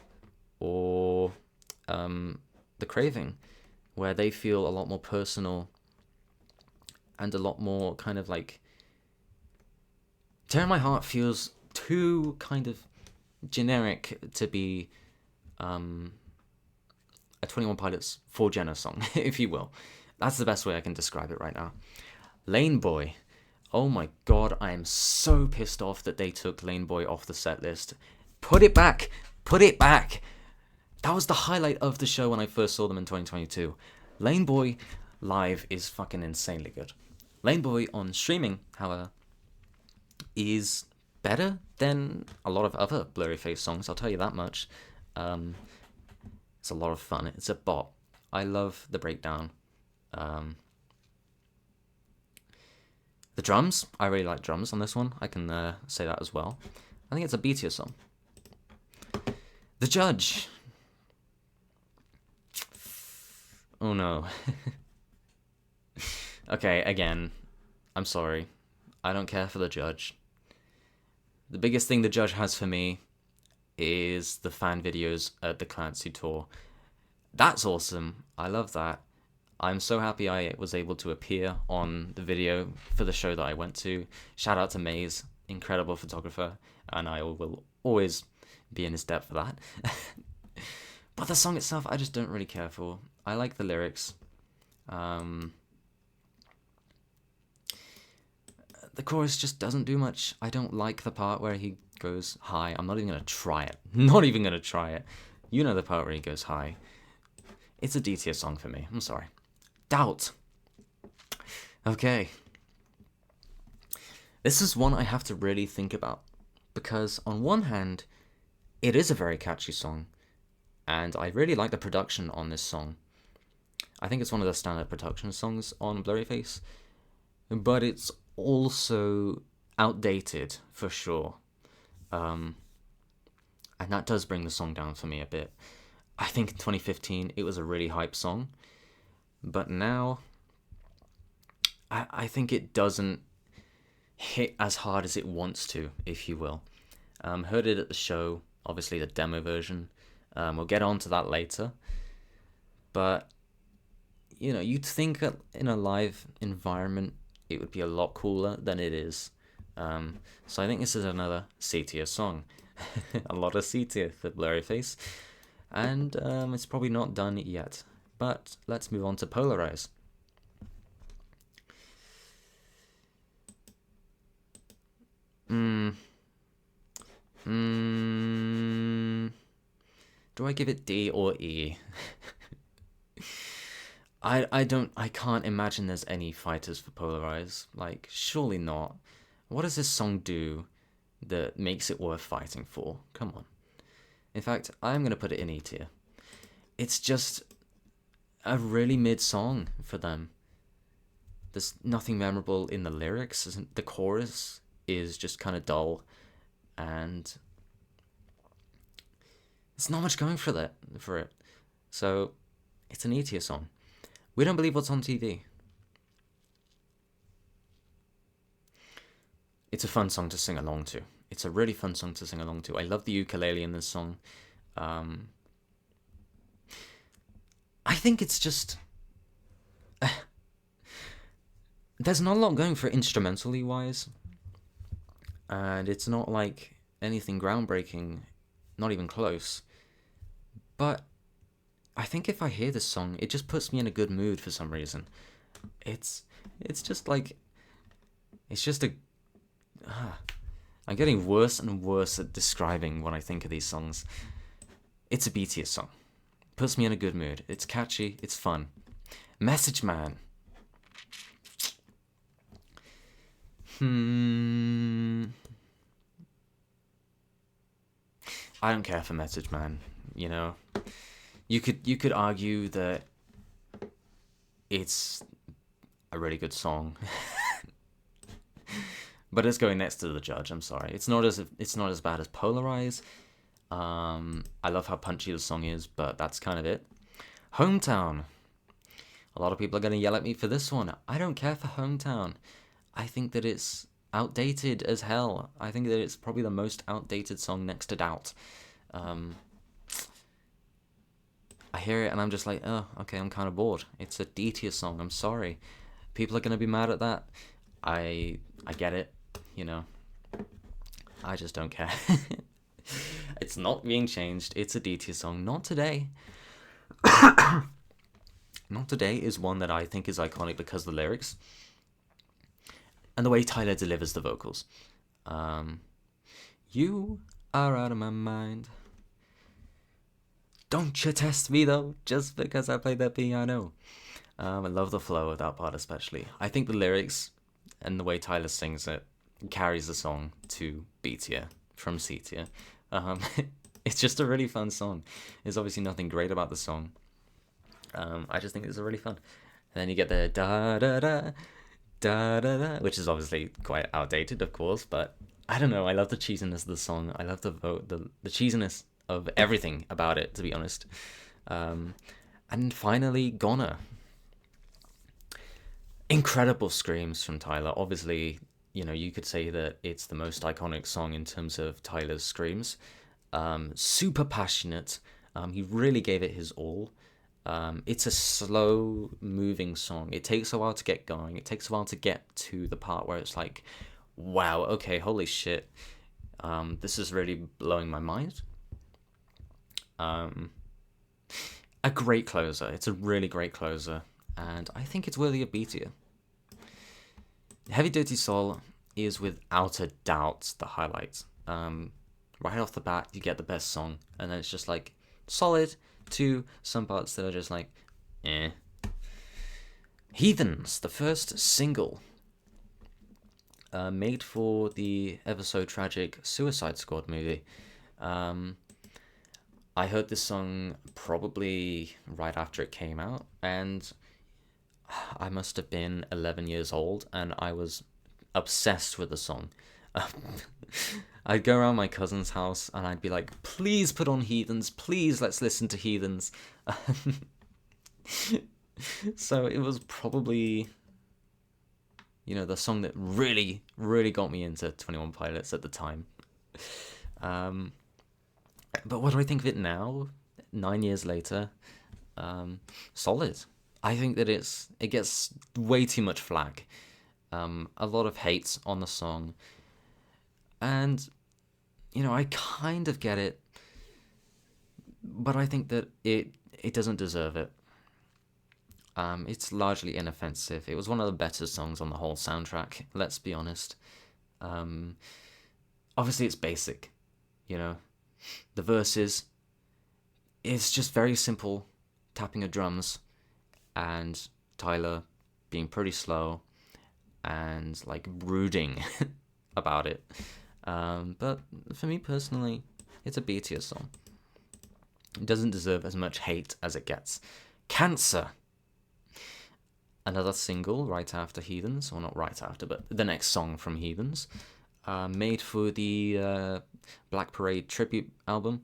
or The Craving, where they feel a lot more personal and a lot more kind of like... Tear My Heart feels too kind of generic to be a 21 Pilots 4 Jenna song, if you will. That's the best way I can describe it right now. Lane Boy. Oh my god, I am so pissed off that they took Lane Boy off the set list. Put it back! Put it back! That was the highlight of the show when I first saw them in 2022. Lane Boy live is fucking insanely good. Lane Boy on streaming, however, is better than a lot of other Blurryface songs, I'll tell you that much. It's a lot of fun. It's a bop. I love the breakdown. The drums, I really like drums on this one. I can say that as well. I think it's a B tier song. The Judge. Oh no. Okay, again, I'm sorry. I don't care for The Judge. The biggest thing The Judge has for me is the fan videos at the Clancy tour. That's awesome. I love that. I'm so happy I was able to appear on the video for the show that I went to. Shout out to Maze, incredible photographer, and I will always be in his debt for that. But the song itself, I just don't really care for. I like the lyrics. The chorus just doesn't do much. I don't like the part where he goes high. I'm not even going to try it. Not even going to try it. You know the part where he goes high. It's a D tier song for me. I'm sorry. Doubt. Okay. This is one I have to really think about. Because on one hand, it is a very catchy song. And I really like the production on this song. I think it's one of the standard production songs on Blurryface. But it's also outdated, for sure. And that does bring the song down for me a bit. I think in 2015, it was a really hype song. But now, I think it doesn't hit as hard as it wants to, if you will. Heard it at the show, obviously the demo version. We'll get on to that later. But, you know, you'd think that in a live environment, it would be a lot cooler than it is. So I think this is another C tier song. A lot of C tier for Blurryface. And it's probably not done yet. But let's move on to Polarize. Do I give it D or E? I can't imagine there's any fighters for Polarize. Like, surely not. What does this song do that makes it worth fighting for? Come on. In fact, I'm going to put it in E tier. It's just a really mid song for them. There's nothing memorable in the lyrics. The chorus is just kind of dull. And there's not much going for it. So, it's an E tier song. We Don't Believe What's on TV. It's a fun song to sing along to. It's a really fun song to sing along to. I love the ukulele in this song. I think it's just... there's not a lot going for instrumentally wise. And it's not like anything groundbreaking. Not even close. But I think if I hear this song, it just puts me in a good mood for some reason. It's just like... It's just a... I'm getting worse and worse at describing when I think of these songs. It's a B tier song. Puts me in a good mood. It's catchy. It's fun. Message Man. I don't care for Message Man. You know, you could argue that it's a really good song. but it's going next to the judge. I'm sorry. It's not as bad as Polarize. I love how punchy the song is, but that's kind of it. Hometown. A lot of people are going to yell at me for this one. I don't care for Hometown. I think that it's outdated as hell. I think that it's probably the most outdated song next to Doubt. I hear it and I'm just like, oh, okay, I'm kind of bored. It's a D-tier song. I'm sorry. People are going to be mad at that. I get it, you know. I just don't care. It's not being changed. It's a D-tier song. Not Today. Not Today is one that I think is iconic because of the lyrics and the way Tyler delivers the vocals. You are out of my mind. Don't you test me though, just because I play the piano. I love the flow of that part especially. I think the lyrics and the way Tyler sings it carries the song to B tier from C tier. It's just a really fun song. There's obviously nothing great about the song. I just think it's really fun. And then you get the da da da da da da, which is obviously quite outdated, of course, but I don't know. I love the cheesiness of the song. I love the cheesiness of everything about it, to be honest. And finally, Goner. Incredible screams from Tyler. Obviously, you know, you could say that it's the most iconic song in terms of Tyler's screams. Super passionate. He really gave it his all. It's a slow moving song. It takes a while to get going. It takes a while to get to the part where it's like, wow, okay, holy shit. This is really blowing my mind. A great closer. It's a really great closer, and I think it's worthy of B tier. Heavy Dirty Soul is without a doubt the highlight. Right off the bat, you get the best song, and then it's just like solid to some parts that are just like, eh. Heathens, the first single, made for the ever so tragic Suicide Squad movie. I heard this song probably right after it came out, and I must have been 11 years old, and I was obsessed with the song. I'd go around my cousin's house, and I'd be like, please put on Heathens, please let's listen to Heathens. So it was probably, you know, the song that really, really got me into 21 Pilots at the time. But what do I think of it now, 9 years later? Solid. I think that it gets way too much flack. A lot of hate on the song. And, you know, I kind of get it. But I think that it doesn't deserve it. It's largely inoffensive. It was one of the better songs on the whole soundtrack, let's be honest. Obviously it's basic, you know. The verses, it's just very simple tapping of drums and Tyler being pretty slow and like brooding about it. But for me personally, it's a B tier song. It doesn't deserve as much hate as it gets. Cancer. Another single right after Heathens, or not right after, but the next song from Heathens. Made for the Black Parade tribute album,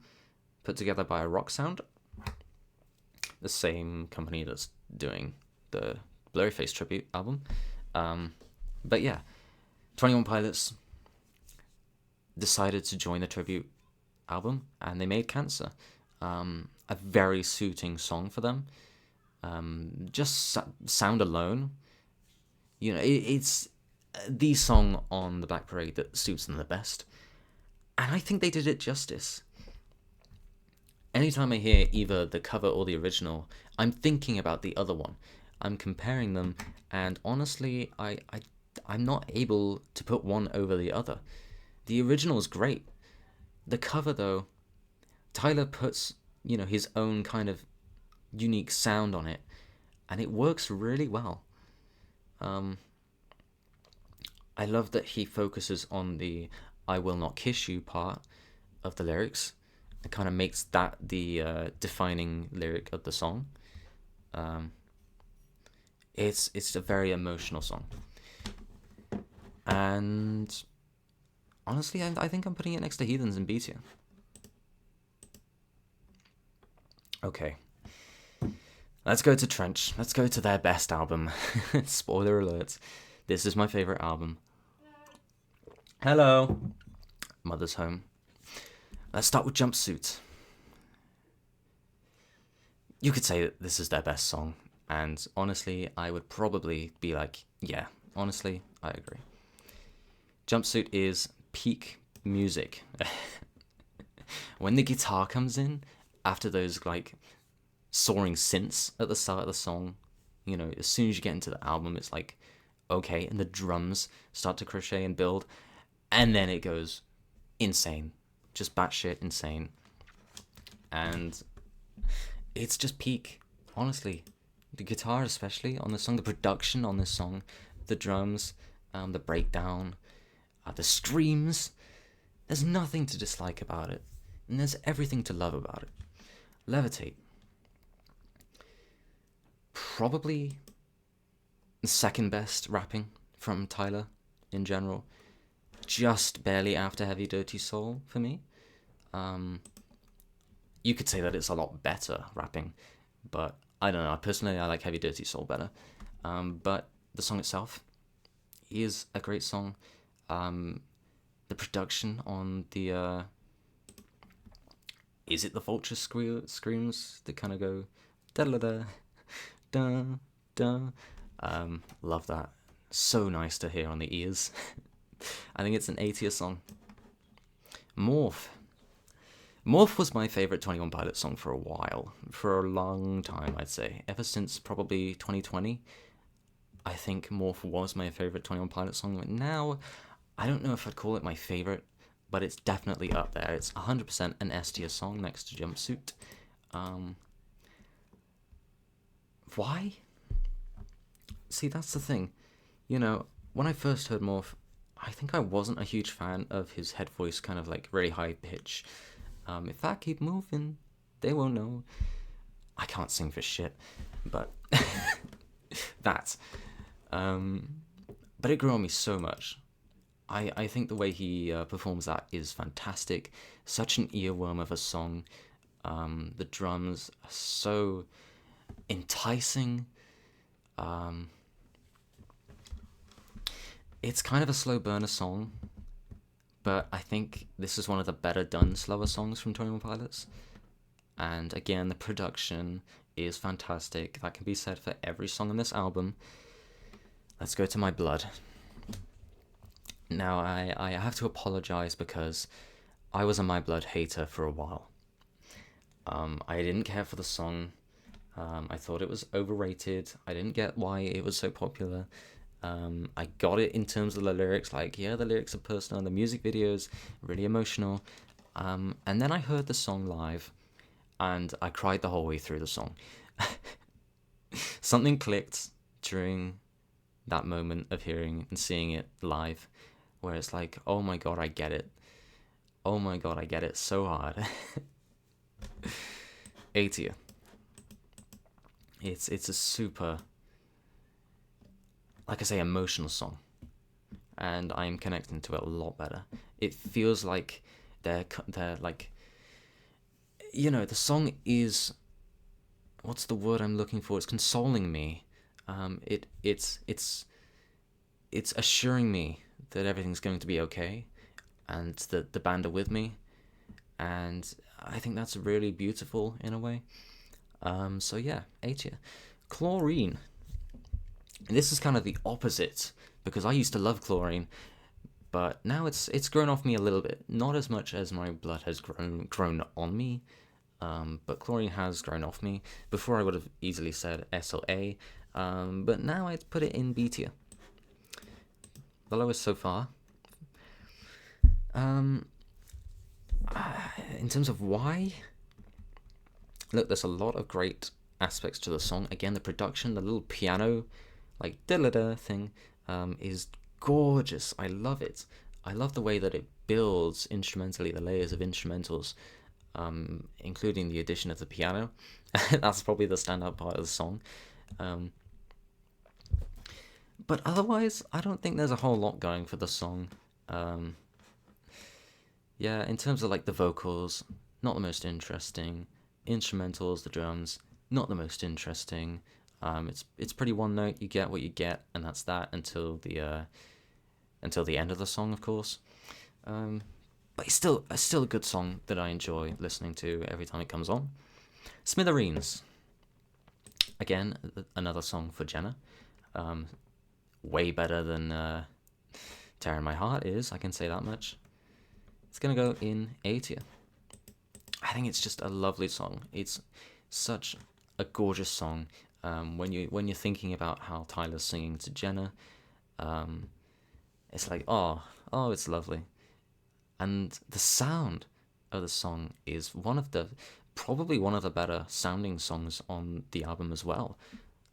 put together by Rock Sound, the same company that's doing the Blurryface tribute album. But yeah, 21 Pilots decided to join the tribute album, and they made Cancer. A very suiting song for them. Just sound alone, you know, it's the song on the Black Parade that suits them the best, and I think they did it justice. Anytime I hear either the cover or the original, I'm thinking about the other one. I'm comparing them, and honestly, I'm not able to put one over the other. The original is great. The cover, though, Tyler puts, you know, his own kind of unique sound on it, and it works really well. I love that he focuses on the "I will not kiss you" part of the lyrics. It kind of makes that the defining lyric of the song. It's a very emotional song. And honestly, I think I'm putting it next to Heathens and B tier. Okay. Let's go to Trench. Let's go to their best album. Spoiler alert. This is my favorite album. Hello. Mother's Home. Let's start with Jumpsuit. You could say that this is their best song, and honestly, I would probably be like, yeah, honestly, I agree. Jumpsuit is peak music. When the guitar comes in, after those, like, soaring synths at the start of the song, you know, as soon as you get into the album, it's like, okay, and the drums start to crochet and build, and then it goes insane. Just batshit insane. And it's just peak, honestly. The guitar especially on the song, the production on this song, the drums, the breakdown, the screams. There's nothing to dislike about it, and there's everything to love about it. Levitate. Probably the second best rapping from Tyler in general. Just barely after Heavy Dirty Soul for me. You could say that it's a lot better rapping, but I don't know. Personally, I like Heavy Dirty Soul better. But the song itself is a great song. The production on the is it the vulture screams that kind of go da da da da da. Love that. So nice to hear on the ears. I think it's an A tier song. Morph. Morph was my favorite 21 Pilots song for a while. For a long time, I'd say. Ever since probably 2020. I think Morph was my favorite 21 Pilots song. But now, I don't know if I'd call it my favorite, but it's definitely up there. It's 100% an S tier song next to Jumpsuit. Why? See, that's the thing. You know, when I first heard Morph, I think I wasn't a huge fan of his head voice, kind of like really high pitch. If I keep moving, they won't know. I can't sing for shit, but that. But it grew on me so much. I think the way he performs that is fantastic. Such an earworm of a song. The drums are so enticing. It's kind of a slow burner song, but I think this is one of the better done slower songs from 21 Pilots. And again, the production is fantastic. That can be said for every song on this album. Let's go to My Blood. Now, I have to apologize because I was a My Blood hater for a while. I didn't care for the song. I thought it was overrated. I didn't get why it was so popular. I got it in terms of the lyrics, like, yeah, the lyrics are personal, the music videos, really emotional. And then I heard the song live, and I cried the whole way through the song. Something clicked during that moment of hearing and seeing it live, where it's like, oh my god, I get it. Oh my god, I get it so hard. A tier. It's a super, like I say, emotional song, and I'm connecting to it a lot better. It feels like they're like, you know, the song is, what's the word I'm looking for? It's consoling me. It's assuring me that everything's going to be okay, and that the band are with me, and I think that's really beautiful in a way. So yeah, A tier. Chlorine. And this is kind of the opposite, because I used to love Chlorine, but now it's grown off me a little bit. Not as much as My Blood has grown on me, but Chlorine has grown off me. Before I would have easily said S or A, but now I'd put it in B tier. The lowest so far. In terms of why, look, there's a lot of great aspects to the song. Again, the production, the little piano, like da-da-da thing, is gorgeous. I love it. I love the way that it builds instrumentally, the layers of instrumentals, including the addition of the piano. That's probably the standout part of the song. But otherwise, I don't think there's a whole lot going for the song. Um, yeah, in terms of like the vocals, not the most interesting. Instrumentals, the drums, not the most interesting. It's pretty one note. You get what you get, and that's that until the end of the song, of course. But it's still a good song that I enjoy listening to every time it comes on. Smithereens, again, another song for Jenna. Way better than Tearing My Heart is, I can say that much. It's gonna go in A tier. I think it's just a lovely song. It's such a gorgeous song. When you're thinking about how Tyler's singing to Jenna, it's like it's lovely. And the sound of the song is probably one of the better sounding songs on the album as well.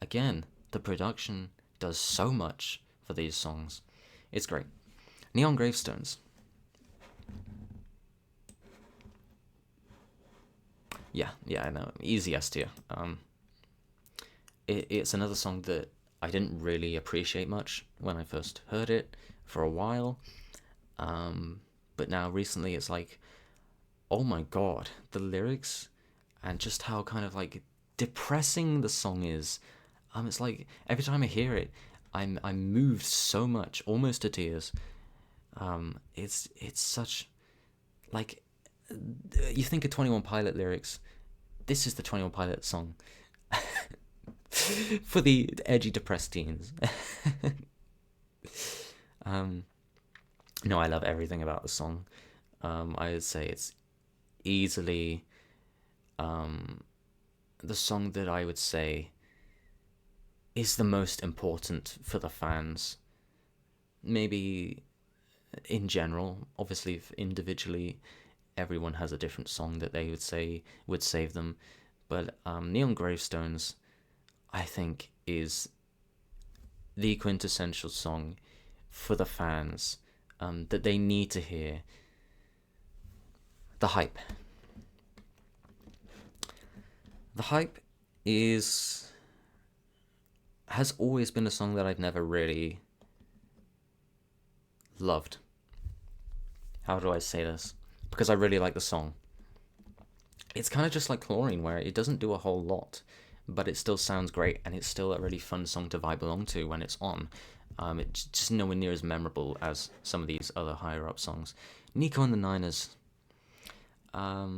Again, the production does so much for these songs. It's great. Neon Gravestones. Yeah, I know. Easy S tier. It's another song that I didn't really appreciate much when I first heard it for a while. But now recently it's like, oh my god, the lyrics and just how kind of like depressing the song is. It's like every time I hear it, I'm moved so much, almost to tears. It's such like, you think of 21 Pilot lyrics. This is the 21 Pilot song for the edgy, depressed teens. No, I love everything about the song. I would say it's easily the song that I would say is the most important for the fans. Maybe in general, obviously, if individually, everyone has a different song that they would say would save them. But Neon Gravestones, I think, is the quintessential song for the fans that they need to hear. The Hype. The Hype has always been a song that I've never really loved. How do I say this? Because I really like the song. It's kind of just like Chlorine, where it doesn't do a whole lot, but it still sounds great, and it's still a really fun song to vibe along to when it's on. It's just nowhere near as memorable as some of these other higher up songs. Nico and the Niners. A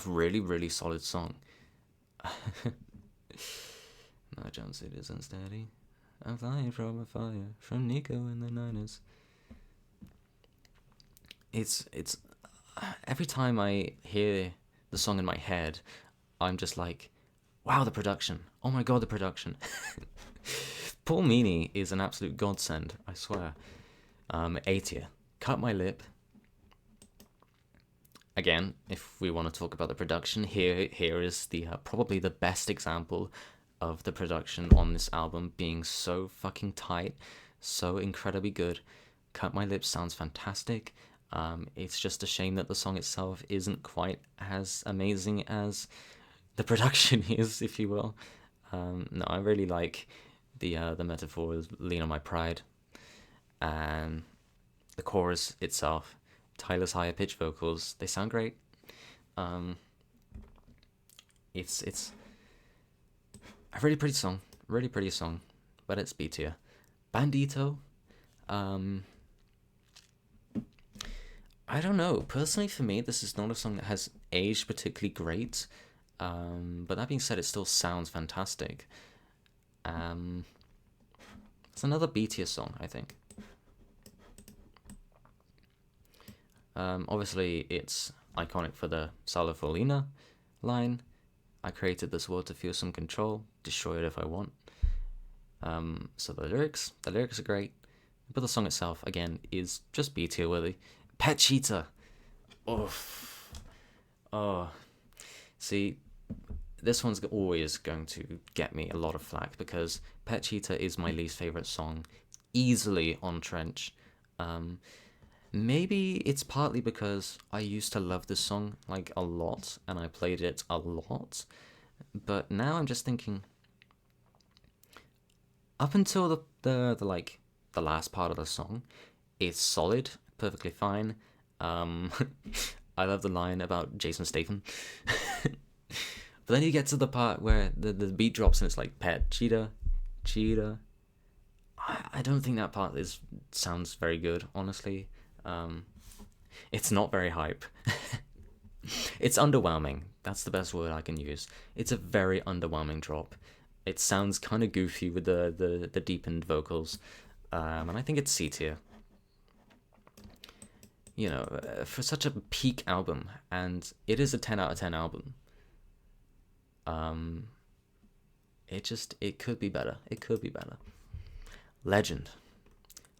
really, really solid song. My jumpsuit is unsteady. I'm flying from a fire from Nico and the Niners. It's every time I hear the song in my head, I'm just like, wow, the production. Oh my god, the production. Paul Meany is an absolute godsend, I swear. A tier. Cut My Lip. Again, if we want to talk about the production, here is the probably the best example of the production on this album being so fucking tight, so incredibly good. Cut My Lip sounds fantastic. It's just a shame that the song itself isn't quite as amazing as the production is, if you will. No, I really like the metaphor is lean on my pride, and the chorus itself, Tyler's higher pitch vocals, they sound great. It's a really pretty song, but it's B tier. Bandito, I don't know. Personally, for me, this is not a song that has aged particularly great. But that being said, it still sounds fantastic. It's another B tier song, I think. Obviously, it's iconic for the Salo Folina line. I created this world to feel some control, destroy it if I want. So the lyrics are great, but the song itself, again, is just B tier worthy. Pet Cheetah. Oh. See, this one's always going to get me a lot of flack because Pet Cheetah is my least favorite song, easily on Trench. Maybe it's partly because I used to love this song like a lot and I played it a lot, but now I'm just thinking, up until the the last part of the song. It's solid, perfectly fine. I love the line about Jason Statham. But then you get to the part where the beat drops and it's like pet cheetah, cheetah. I don't think that part sounds very good, honestly. It's not very hype. It's underwhelming. That's the best word I can use. It's a very underwhelming drop. It sounds kind of goofy with the deepened vocals, and I think it's C tier. You know, for such a peak album, and it is a 10 out of 10 album. It could be better. It could be better. Legend.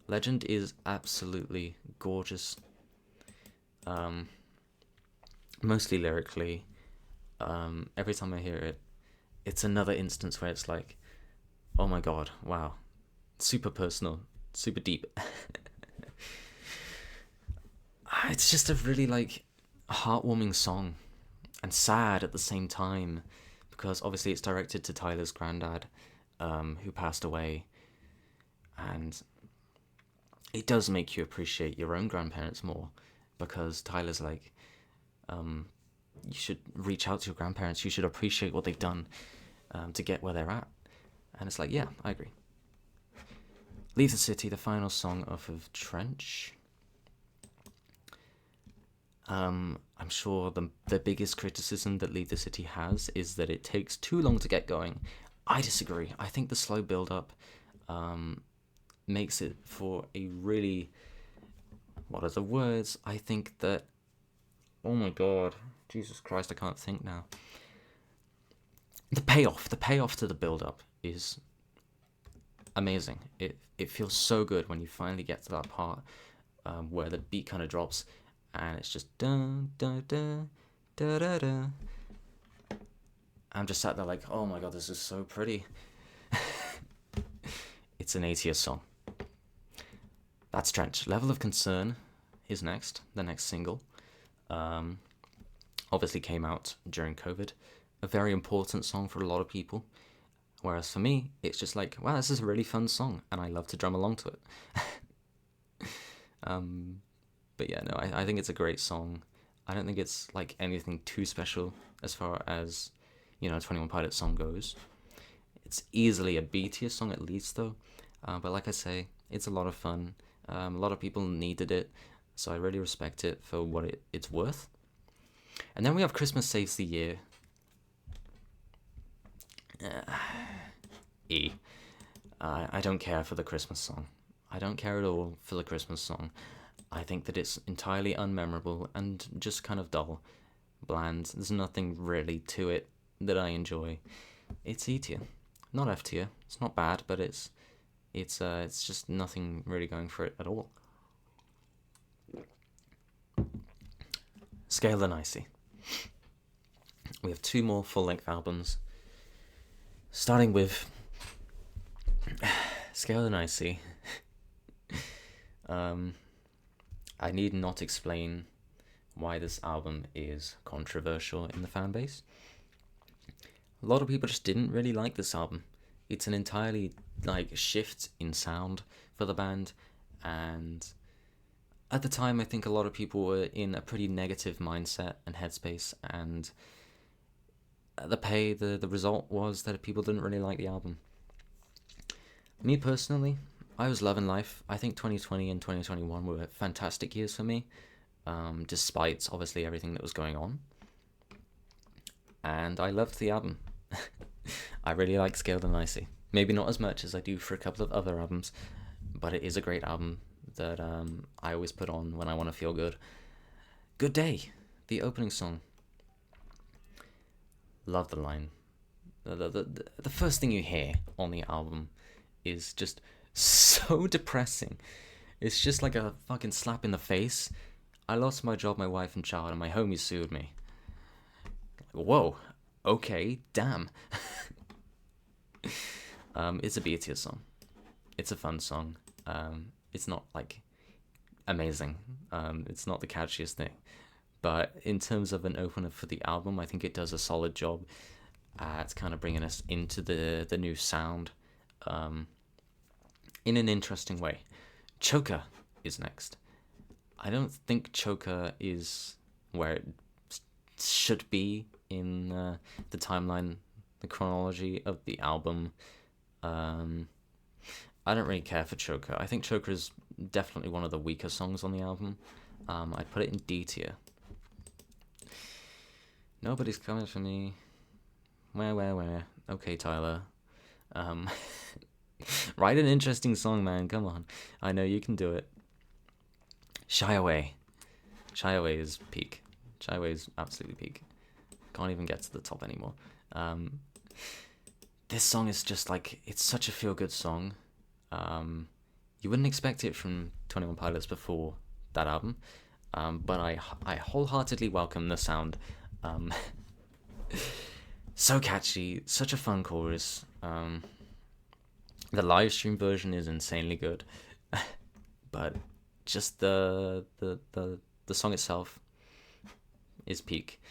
Legend is absolutely gorgeous. Mostly lyrically. Every time I hear it, it's another instance where it's like, oh my god, wow. Super personal, super deep. It's just a really heartwarming song and sad at the same time, because obviously it's directed to Tyler's granddad, who passed away, and it does make you appreciate your own grandparents more, because Tyler's like, you should reach out to your grandparents, you should appreciate what they've done to get where they're at. And it's like, yeah, I agree. Leave the City, the final song off of Trench. I'm sure the biggest criticism that Leave the City has is that it takes too long to get going. I disagree. I think the slow build-up makes it for a really... What are the words? I think that... Oh my god. Jesus Christ, I can't think now. The payoff to the build-up is amazing. It feels so good when you finally get to that part where the beat kind of drops and it's just dun dun dun da da da. I'm just sat there like, oh my god, this is so pretty. It's an A-tier song. That's Trench. Level of Concern is next, the next single. Obviously came out during COVID. A very important song for a lot of people. Whereas for me, it's just like, wow, this is a really fun song, and I love to drum along to it. But yeah, no, I think it's a great song. I don't think it's like anything too special as far as, 21 Pilots song goes. It's easily a B tier song at least though. But like I say, it's a lot of fun. A lot of people needed it, so I really respect it for what it's worth. And then we have Christmas Saves the Year. E. I don't care for the Christmas song. I don't care at all for the Christmas song. I think that it's entirely unmemorable and just kind of dull, bland. There's nothing really to it that I enjoy. It's E tier, not F tier. It's not bad, but it's just nothing really going for it at all. Scale and Icy. We have 2 more full-length albums. Starting with Scale and Icy. I need not explain why this album is controversial in the fan base. A lot of people just didn't really like this album. It's an entirely shift in sound for the band, and at the time I think a lot of people were in a pretty negative mindset and headspace, and the result was that people didn't really like the album. Me personally, I was loving life. I think 2020 and 2021 were fantastic years for me, despite obviously everything that was going on. And I loved the album. I really like Scaled and Icy. Maybe not as much as I do for a couple of other albums, but it is a great album that I always put on when I want to feel good. Good Day, the opening song. Love the line. The first thing you hear on the album is just so depressing. It's just like a fucking slap in the face. I lost my job, my wife and child, and my homie sued me. Whoa, okay, damn. It's a B tier song. It's a fun song. It's not amazing. It's not the catchiest thing. But in terms of an opener for the album, I think it does a solid job at kind of bringing us into the new sound. in an interesting way. Choker is next. I don't think Choker is where it should be in the timeline, the chronology of the album. I don't really care for Choker. I think Choker is definitely one of the weaker songs on the album. I'd put it in D tier. Nobody's coming for me. Where? Okay, Tyler. Write an interesting song, man. Come on. I know you can do it. Shy Away. Shy Away is peak. Shy Away is absolutely peak. Can't even get to the top anymore. This song is just like, it's such a feel-good song. You wouldn't expect it from 21 Pilots before that album, but I wholeheartedly welcome the sound. So catchy, such a fun chorus. The live stream version is insanely good, but just the song itself is peak.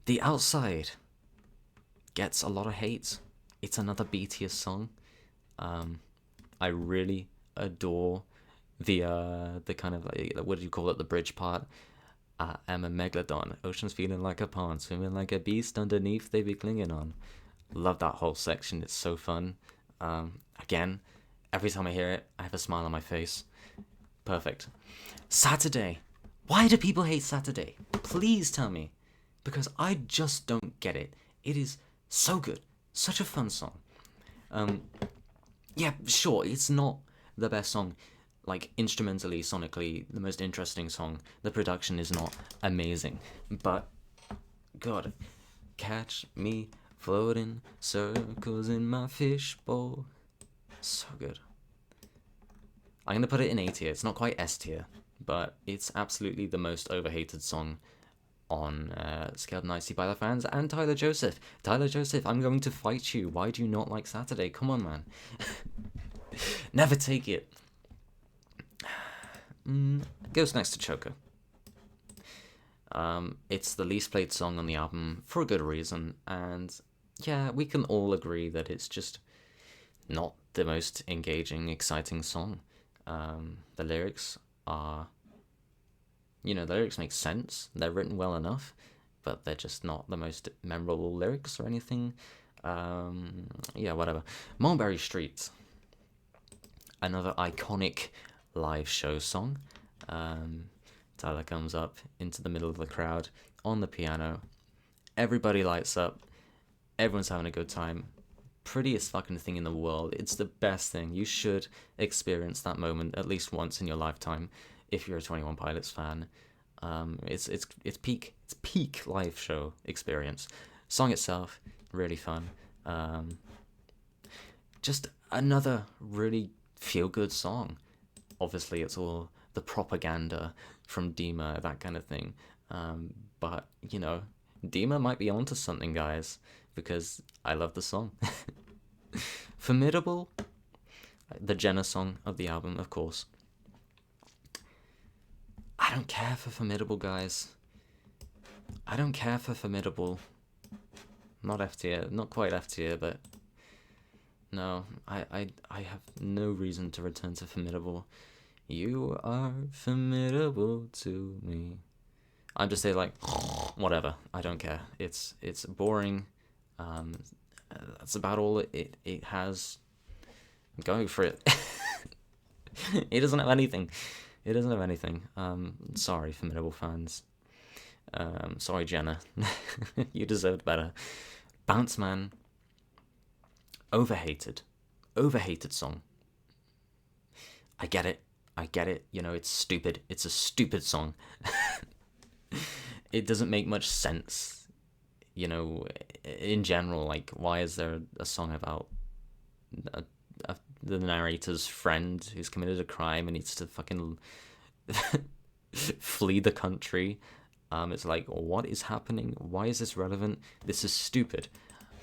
The Outside gets a lot of hate. It's another BTS song. I really adore the kind of, like, what do you call it, the bridge part. I am a megalodon, ocean's feeling like a pond, swimming like a beast underneath they be clinging on. Love that whole section, it's so fun. Again, every time I hear it, I have a smile on my face. Perfect. Saturday. Why do people hate Saturday? Please tell me. Because I just don't get it. It is so good. Such a fun song. Yeah, sure, it's not the best song. Like, instrumentally, sonically, the most interesting song. The production is not amazing. But, God, catch me floating circles in my fishbowl. So good. I'm going to put it in A tier. It's not quite S tier, but it's absolutely the most overhated song on Scaled Nicely by the fans and Tyler Joseph. Tyler Joseph, I'm going to fight you. Why do you not like Saturday? Come on, man. Never take it. Goes next to Choker. It's the least played song on the album for a good reason, and yeah, we can all agree that it's just not the most engaging, exciting song. The lyrics are, the lyrics make sense, they're written well enough, but they're just not the most memorable lyrics or anything. Yeah, whatever. Mulberry Street, another iconic live show song. Tyler comes up into the middle of the crowd on the piano. Everybody lights up. Everyone's having a good time. Prettiest fucking thing in the world. It's the best thing. You should experience that moment at least once in your lifetime if you're a 21 Pilots fan. It's peak. It's peak live show experience. Song itself, really fun. Just another really feel-good song. Obviously, it's all the propaganda from Dima, that kind of thing. But, Dima might be onto something, guys, because I love the song. Formidable, the Jenna song of the album, of course. I don't care for Formidable, guys. I don't care for Formidable. Not F tier, not quite F tier, but no, I have no reason to return to Formidable. You are formidable to me. I'm just say like, whatever. I don't care. It's boring. That's about all it has. Go for it. It doesn't have anything. It doesn't have anything. Sorry, Formidable fans. Sorry, Jenna. You deserved better. Bounce Man. Overhated song. I get it. It's stupid. It's a stupid song. It doesn't make much sense. In general, like, why is there a song about the narrator's friend who's committed a crime and needs to fucking flee the country? It's like, what is happening? Why is this relevant? This is stupid.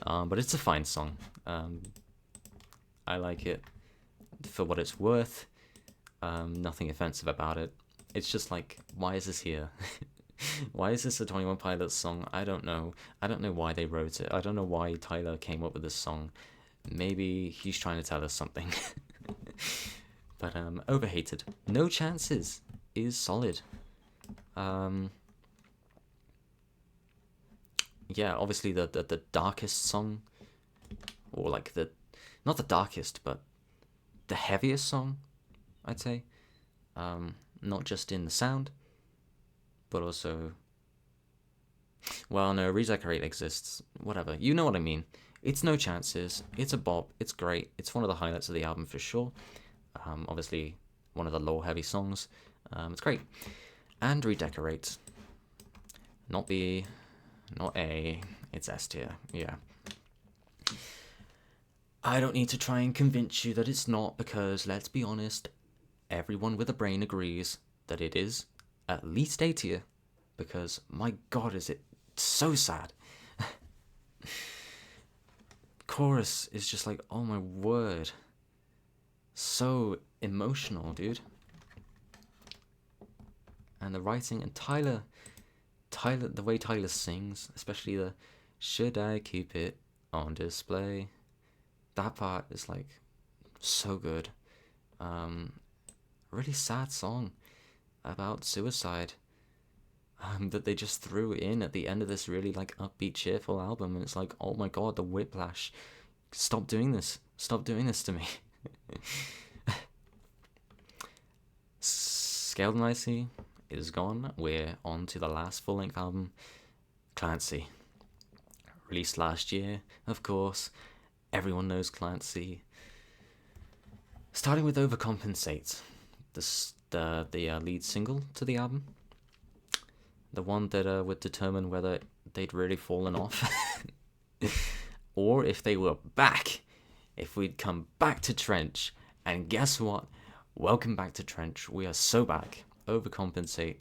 But it's a fine song. I like it for what it's worth. Nothing offensive about it. It's just like, why is this here? Why is this a 21 Pilots song? I don't know. I don't know why they wrote it. I don't know why Tyler came up with this song. Maybe he's trying to tell us something. But Overhated, No Chances is solid. Yeah, obviously the darkest song, or like not the darkest, but the heaviest song, I'd say. Not just in the sound, but also, well, no, Redecorate exists. Whatever, you know what I mean. It's No Chances. It's a bop. It's great. It's one of the highlights of the album for sure. Obviously, one of the low-heavy songs. It's great. And Redecorate. Not B, not A. It's S tier. Yeah. I don't need to try and convince you that it's not, because let's be honest, everyone with a brain agrees that it is at least A tier. Because my god, is it so sad. Chorus is just like, oh my word, so emotional, dude. And the writing, and Tyler, the way Tyler sings, especially the "Should I keep it on display?" That part is like so good. Really sad song about suicide. That they just threw in at the end of this really like upbeat, cheerful album, and it's like, oh my god, the whiplash. Stop doing this. Stop doing this to me. Scaled Nicely is gone. We're on to the last full-length album, Clancy. Released last year, of course. Everyone knows Clancy. Starting with Overcompensate, the lead single to the album. The one that would determine whether they'd really fallen off. Or if they were back. If we'd come back to Trench. And guess what? Welcome back to Trench. We are so back. Overcompensate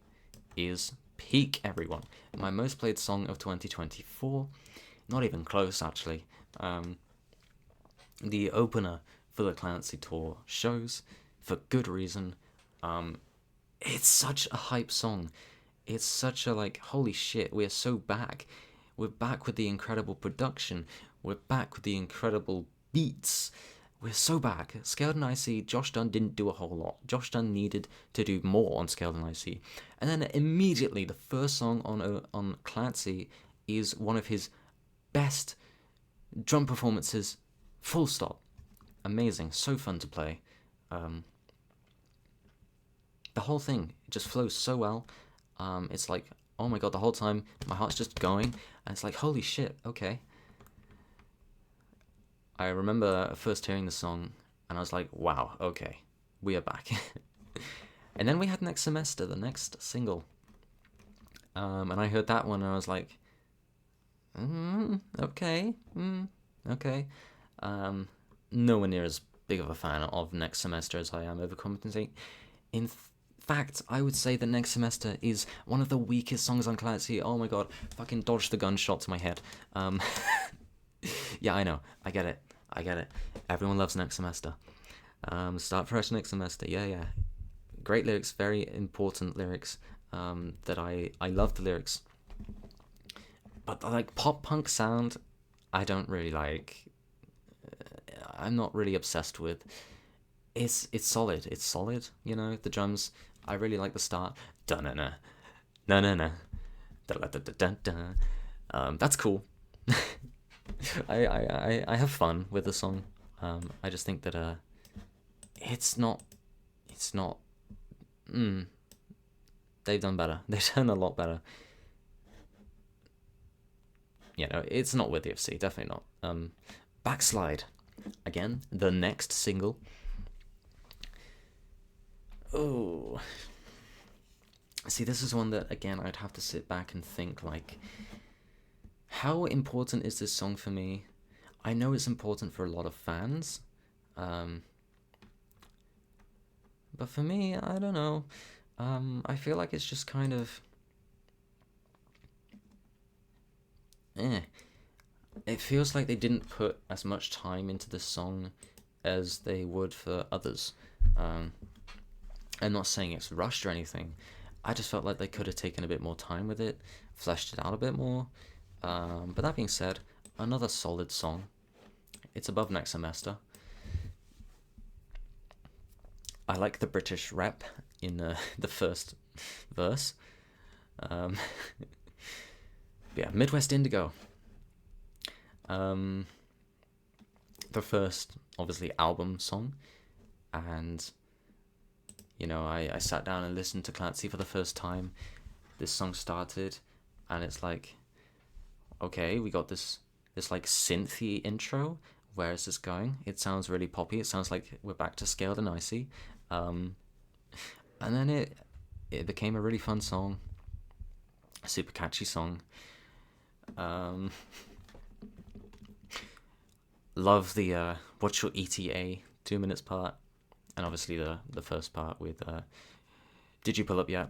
is peak, everyone. My most played song of 2024. Not even close, actually. The opener for the Clancy tour shows, for good reason. It's such a hype song. It's such a like, holy shit, we're so back. We're back with the incredible production. We're back with the incredible beats. We're so back. Scaled and Icy, Josh Dunn didn't do a whole lot. Josh Dunn needed to do more on Scaled and Icy. And then immediately, the first song on Clancy is one of his best drum performances, full stop. Amazing, so fun to play. The whole thing just flows so well. It's like, oh my god, the whole time my heart's just going, and it's like, holy shit, okay. I remember first hearing the song, and I was like, wow, okay, we are back. And then we had Next Semester, the next single. And I heard that one, and I was like, okay. Nowhere near as big of a fan of Next Semester as I am Overcompensate. In fact, I would say that Next Semester is one of the weakest songs on Clancy. Oh my god, fucking dodged the gunshot to my head. Yeah, I know, I get it. Everyone loves Next Semester. Start fresh Next Semester, yeah. Great lyrics, very important lyrics, that I love the lyrics. But the like pop punk sound, I don't really like. I'm not really obsessed with. It's solid, you know, the drums, I really like the start. Da-na-na, na-na-na, da-da-da-da-da. That's cool. I have fun with the song. I just think that it's not they've done better. They've done a lot better. You know, it's not worthy of C, definitely not. Backslide, again, the next single. Oh, see, this is one that, again, I'd have to sit back and think, like, how important is this song for me? I know it's important for a lot of fans, but for me, I don't know. I feel like it's just kind of, It feels like they didn't put as much time into the song as they would for others. I'm not saying it's rushed or anything. I just felt like they could have taken a bit more time with it, fleshed it out a bit more. But that being said, another solid song. It's above Next Semester. I like the British rep in the first verse. Um, yeah, Midwest Indigo. The first, obviously, album song, and I sat down and listened to Clancy for the first time. This song started, and it's like, okay, we got this like synthy intro. Where is this going? It sounds really poppy. It sounds like we're back to Scaled and Icy. And then it became a really fun song, a super catchy song. Love the What's Your ETA 2 minutes part, and obviously the first part with Did You Pull Up Yet?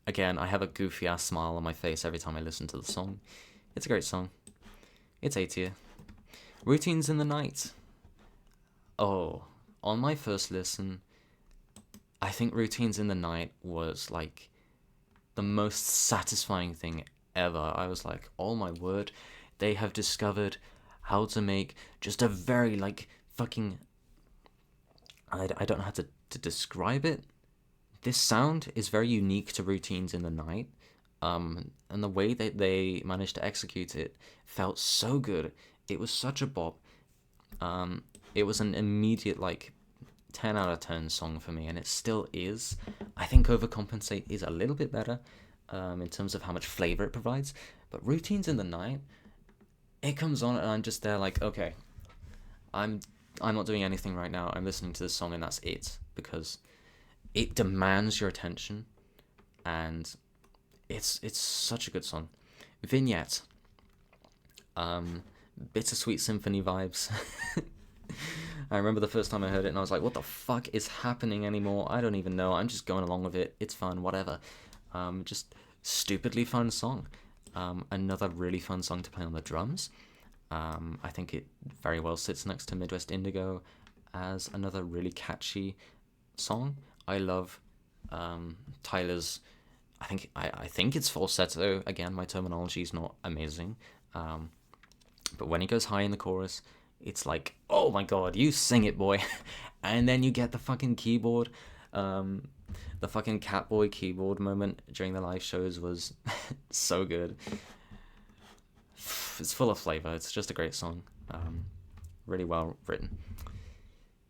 Again, I have a goofy ass smile on my face every time I listen to the song. It's a great song. It's A tier. Routines in the Night. Oh, on my first listen, I think Routines in the Night was like the most satisfying thing ever. I was like, oh my word, they have discovered how to make just a very like fucking, I don't know how to describe it. This sound is very unique to Routines in the Night, and the way that they managed to execute it felt so good. It was such a bop. It was an immediate like 10 out of 10 song for me, and it still is. I think Overcompensate is a little bit better in terms of how much flavor it provides, but Routines in the Night, it comes on and I'm just there like, okay, I'm not doing anything right now. I'm listening to this song and that's it, because it demands your attention, and it's such a good song. Vignette. Bittersweet Symphony vibes. I remember the first time I heard it and I was like, what the fuck is happening anymore? I don't even know. I'm just going along with it. It's fun, whatever. Just stupidly fun song. Another really fun song to play on the drums. I think it very well sits next to Midwest Indigo as another really catchy song. I love Tyler's, I think it's falsetto. Again, my terminology is not amazing. But when he goes high in the chorus, it's like, oh my god, you sing it, boy. And then you get the fucking keyboard. The fucking Catboy keyboard moment during the live shows was so good. It's full of flavor. It's just a great song. Really well written.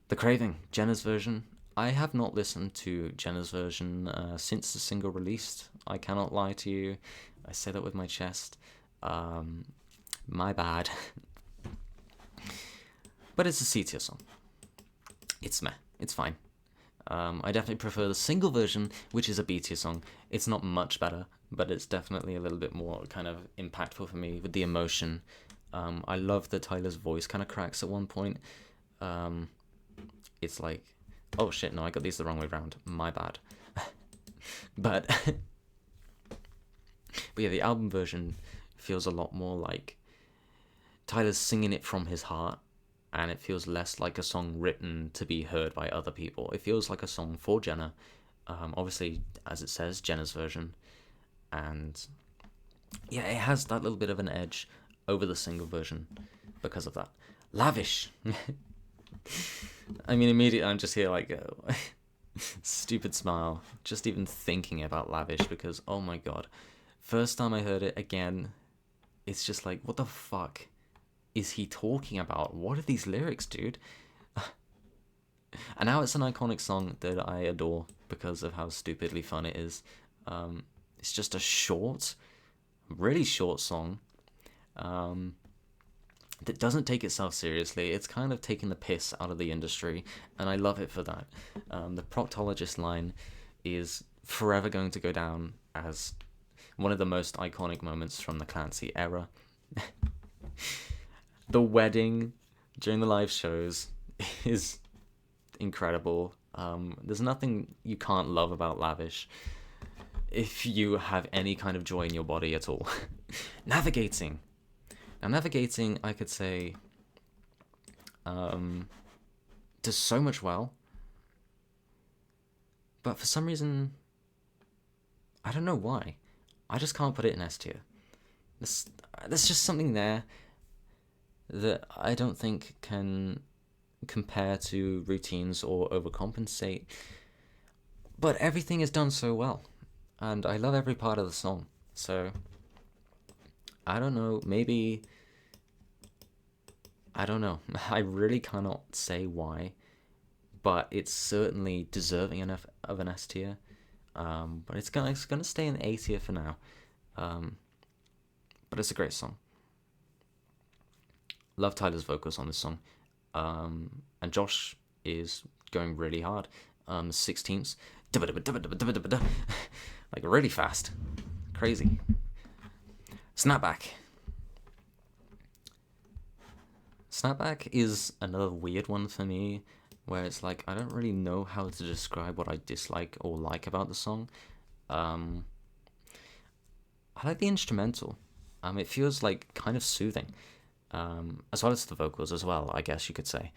The Craving, Jenna's version. I have not listened to Jenna's version since the single released. I cannot lie to you. I say that with my chest. My bad. But it's a C tier song. It's meh. It's fine. I definitely prefer the single version, which is a B tier song. It's not much better, but it's definitely a little bit more kind of impactful for me with the emotion. I love that Tyler's voice kind of cracks at one point. It's like, oh shit, no, I got these the wrong way around. My bad. But yeah, the album version feels a lot more like Tyler's singing it from his heart, and it feels less like a song written to be heard by other people. It feels like a song for Jenna. Obviously, as it says, Jenna's version. And yeah, it has that little bit of an edge over the single version because of that. Lavish. I mean, immediately I'm just here like, stupid smile, just even thinking about Lavish, because, oh my god. First time I heard it, again, it's just like, what the fuck is he talking about? What are these lyrics, dude? And now it's an iconic song that I adore because of how stupidly fun it is. It's just a short, really short song that doesn't take itself seriously. It's kind of taking the piss out of the industry, and I love it for that. The proctologist line is forever going to go down as one of the most iconic moments from the Clancy era. The wedding during the live shows is incredible. There's nothing you can't love about Lavish if you have any kind of joy in your body at all. Navigating. Now, Navigating, I could say, does so much well, but for some reason, I don't know why, I just can't put it in S tier. There's just something there that I don't think can compare to routines or overcompensate, but everything is done so well, and I love every part of the song. So I don't know, maybe, I don't know. I really cannot say why, but it's certainly deserving enough of an S tier. But it's gonna stay in A tier for now. Um, but it's a great song. Love Tyler's vocals on this song. And Josh is going really hard. 16ths, like really fast, crazy. Snapback. Snapback is another weird one for me, where it's like I don't really know how to describe what I dislike or like about the song. I like the instrumental. It feels like kind of soothing, as well as the vocals as well, I guess you could say.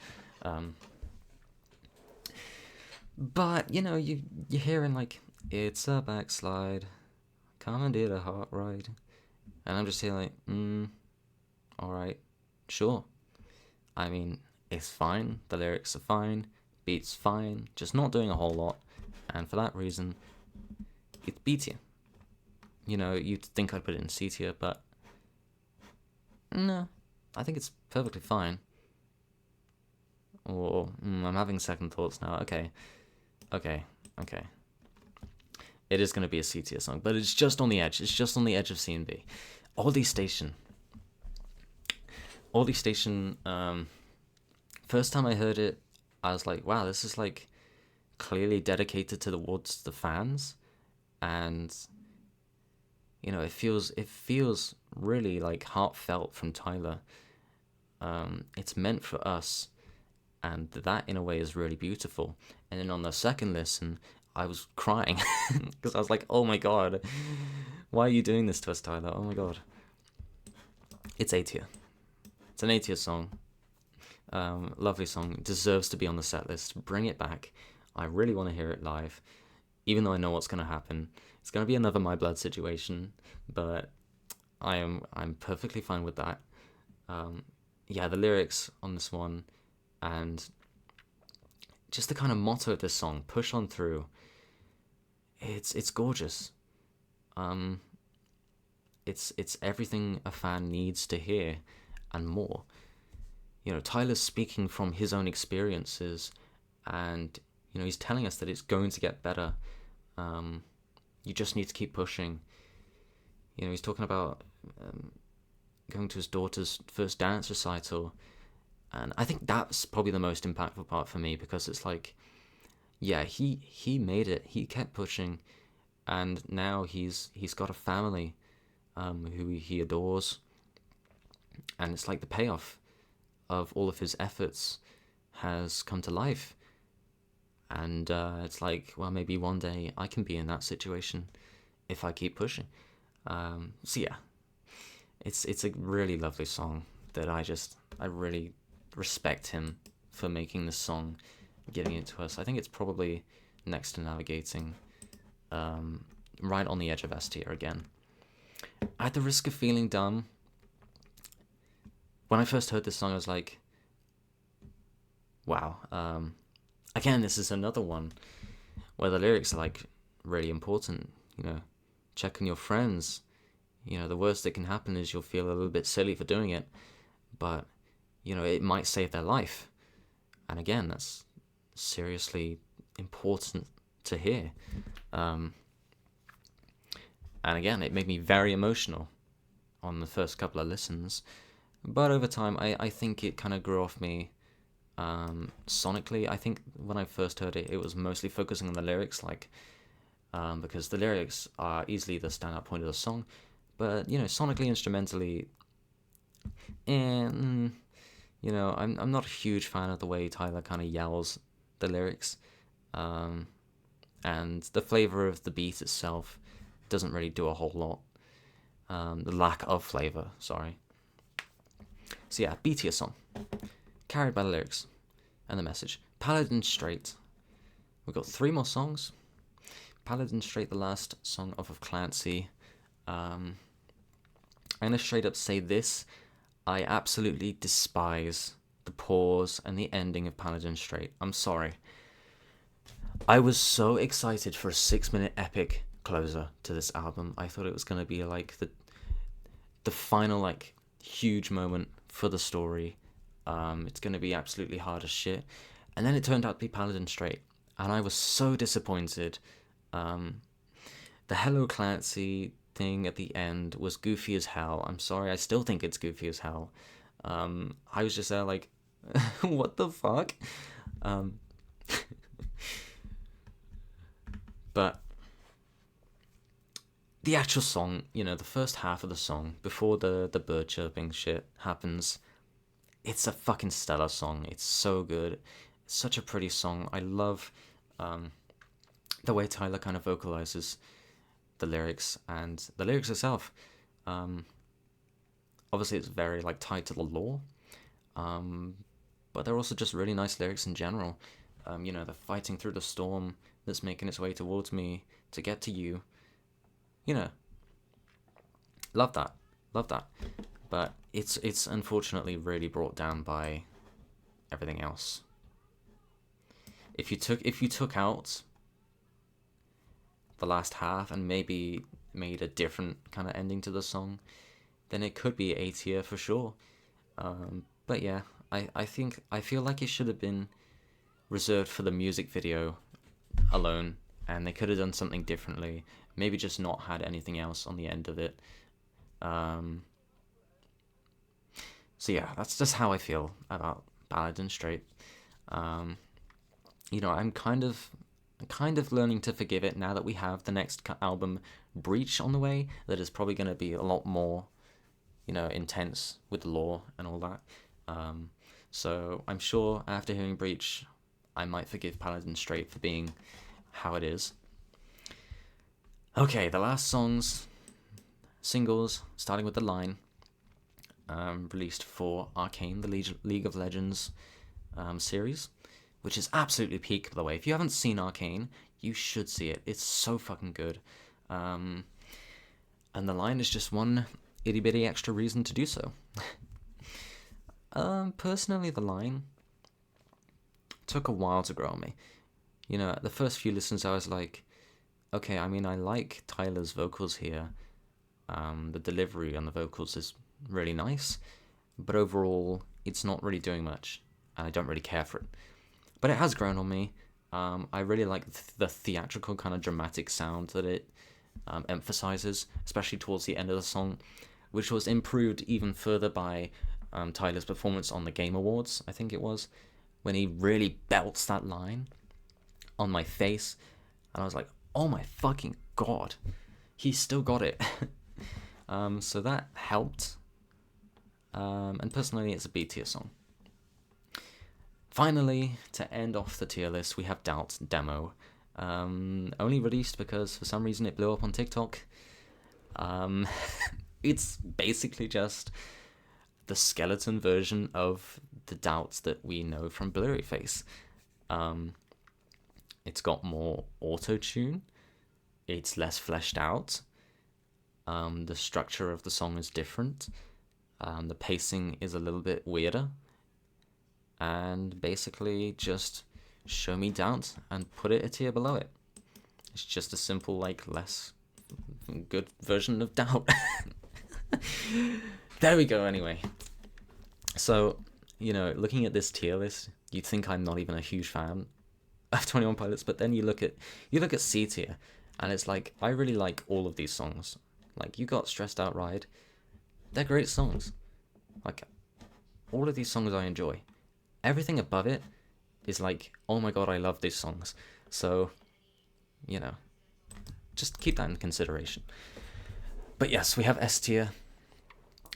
But you're hearing like it's a backslide, commandeered a heart ride, and I'm just here like, all right, sure. I mean, it's fine. The lyrics are fine. Beat's fine. Just not doing a whole lot, and for that reason, it's B tier. You'd think I'd put it in C tier, but no, I think it's perfectly fine. Or I'm having second thoughts now. Okay. It is going to be a C tier song, but it's just on the edge. It's just on the edge of C and B. Oldie Station. First time I heard it, I was like, wow, this is like clearly dedicated towards the fans, and it feels really like heartfelt from Tyler. It's meant for us, and that in a way is really beautiful. And then on the second listen, I was crying because I was like, oh my god, why are you doing this to us, Tyler? Oh my god. It's A tier. It's an A tier song. Lovely song. It deserves to be on the set list. Bring it back. I really want to hear it live, even though I know what's going to happen. It's going to be another My Blood situation, but I'm perfectly fine with that. The lyrics on this one, and just the kind of motto of this song, push on through. It's gorgeous. It's everything a fan needs to hear and more. Tyler's speaking from his own experiences, and he's telling us that it's going to get better. You just need to keep pushing. He's talking about going to his daughter's first dance recital, and I think that's probably the most impactful part for me, because it's like, yeah, he made it. He kept pushing, and now he's got a family who he adores, and it's like the payoff of all of his efforts has come to life. And it's like, well, maybe one day I can be in that situation if I keep pushing. So yeah, it's a really lovely song that I really respect him for making this song, giving it to us. I think it's probably next to Navigating, right on the edge of S tier again. At the risk of feeling dumb, when I first heard this song, I was like, wow. Again, this is another one where the lyrics are like really important. Check on your friends. The worst that can happen is you'll feel a little bit silly for doing it, but it might save their life. And again, that's seriously important to hear. And again, it made me very emotional on the first couple of listens, but over time, I think it kind of grew off me. Sonically, I think when I first heard it, it was mostly focusing on the lyrics, because the lyrics are easily the standout point of the song. But sonically, instrumentally, and I'm not a huge fan of the way Tyler kind of yells the lyrics, and the flavor of the beat itself doesn't really do a whole lot. The lack of flavor, sorry. So yeah, B tier song, carried by the lyrics and the message. Paladin Straight. We've got 3 more songs. Paladin Straight, the last song off of Clancy. I'm going to straight up say this. I absolutely despise the the pause, and the ending of Paladin Straight. I'm sorry. I was so excited for a 6-minute epic closer to this album. I thought it was going to be like the final like huge moment for the story. It's going to be absolutely hard as shit. And then it turned out to be Paladin Straight. And I was so disappointed. The Hello Clancy thing at the end was goofy as hell. I'm sorry, I still think it's goofy as hell. I was just there like, what the fuck? But the actual song, the first half of the song, before the bird chirping shit happens, it's a fucking stellar song. It's so good. It's such a pretty song. I love the way Tyler kind of vocalizes the lyrics and the lyrics itself. Obviously, it's very like tied to the lore, but they're also just really nice lyrics in general. The fighting through the storm that's making its way towards me to get to you. Love that. But it's unfortunately really brought down by everything else. If you took out the last half and maybe made a different kind of ending to the song, then it could be A tier for sure. But yeah, I feel like it should have been reserved for the music video alone, and they could have done something differently. Maybe just not had anything else on the end of it. So yeah, that's just how I feel about Paladin Straight. I'm kind of learning to forgive it now that we have the next album, Breach, on the way. That is probably going to be a lot more, intense with the lore and all that. So I'm sure after hearing Breach, I might forgive Paladin Straight for being how it is. Okay, the last singles, starting with The Line, released for Arcane, the League of Legends series, which is absolutely peak, by the way. If you haven't seen Arcane, you should see it. It's so fucking good. And The Line is just one itty-bitty extra reason to do so. Personally, The Line took a while to grow on me. The first few listens, I was like, okay, I mean, I like Tyler's vocals here. The delivery on the vocals is really nice, but overall, it's not really doing much, and I don't really care for it. But it has grown on me. I really like the theatrical kind of dramatic sound that it emphasizes, especially towards the end of the song, which was improved even further by Tyler's performance on the Game Awards, I think it was, when he really belts that line on my face, and I was like, oh my fucking god, he still got it. So that helped, and personally it's a B tier song. Finally, to end off the tier list, we have Doubt's demo, only released because for some reason it blew up on TikTok. It's basically just the skeleton version of the Doubts that we know from Blurryface. It's got more auto-tune, it's less fleshed out, the structure of the song is different, the pacing is a little bit weirder, and basically just show me Doubt and put it a tier below it. It's just a simple, less good version of Doubt. There we go, anyway. So, looking at this tier list, you'd think I'm not even a huge fan of 21 Pilots, but then you look at C tier, and it's like, I really like all of these songs. Like, you got Stressed Out Ride. They're great songs. Like, all of these songs I enjoy. Everything above it is like, oh my god, I love these songs. So, just keep that in consideration. But yes, we have S tier.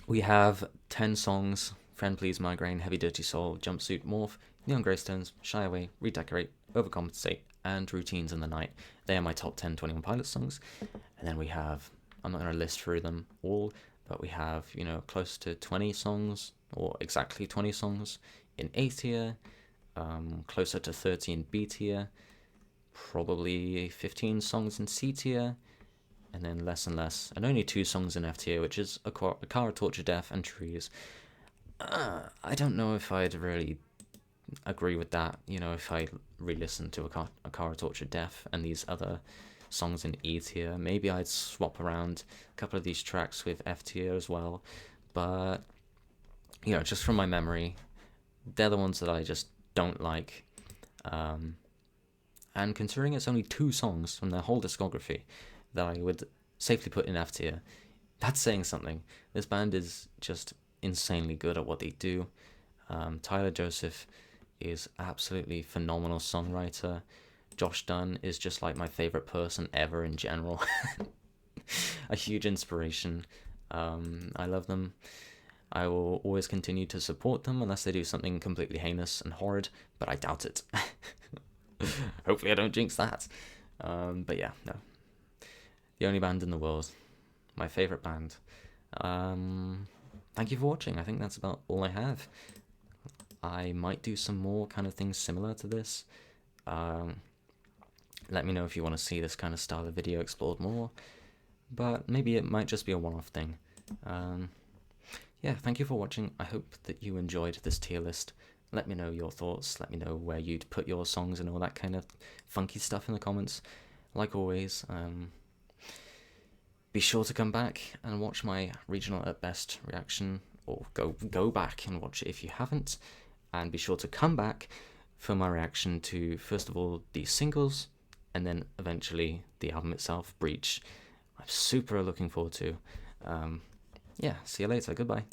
We have 10 songs: Friend Please, Migraine, Heavy Dirty Soul, Jumpsuit, Morph, Neon Greystones, Shy Away, Redecorate, Overcompensate, and Routines in the Night. They are my top 10 21 Pilots songs. And then we have, I'm not going to list through them all, but we have, close to 20 songs, or exactly 20 songs in A tier, closer to 30 in B tier, probably 15 songs in C tier, and then less and less, and only 2 songs in F tier, which is A Car of Torture, Death, and Trees. I don't know if I'd really agree with that. You know, if I re-listened to a Car of Tortured Death and these other songs in E tier, maybe I'd swap around a couple of these tracks with F tier as well. But you know, just from my memory, they're the ones that I just don't like. And considering it's only 2 songs from their whole discography that I would safely put in F tier, that's saying something. This band is just insanely good at what they do. Tyler Joseph is absolutely phenomenal songwriter. Josh Dunn is just like my favorite person ever in general. A huge inspiration. I love them. I will always continue to support them unless they do something completely heinous and horrid, but I doubt it. Hopefully I don't jinx that. But yeah, no. The only band in the world. My favourite band. Thank you for watching. I think that's about all I have. I might do some more kind of things similar to this. Let me know if you want to see this kind of style of video explored more. But maybe it might just be a one-off thing. Yeah, thank you for watching. I hope that you enjoyed this tier list. Let me know your thoughts. Let me know where you'd put your songs and all that kind of funky stuff in the comments. Like always, be sure to come back and watch my regional at best reaction, or go back and watch it if you haven't. And be sure to come back for my reaction to, first of all, the singles, and then eventually the album itself, Breach. I'm super looking forward to. Yeah, see you later. Goodbye.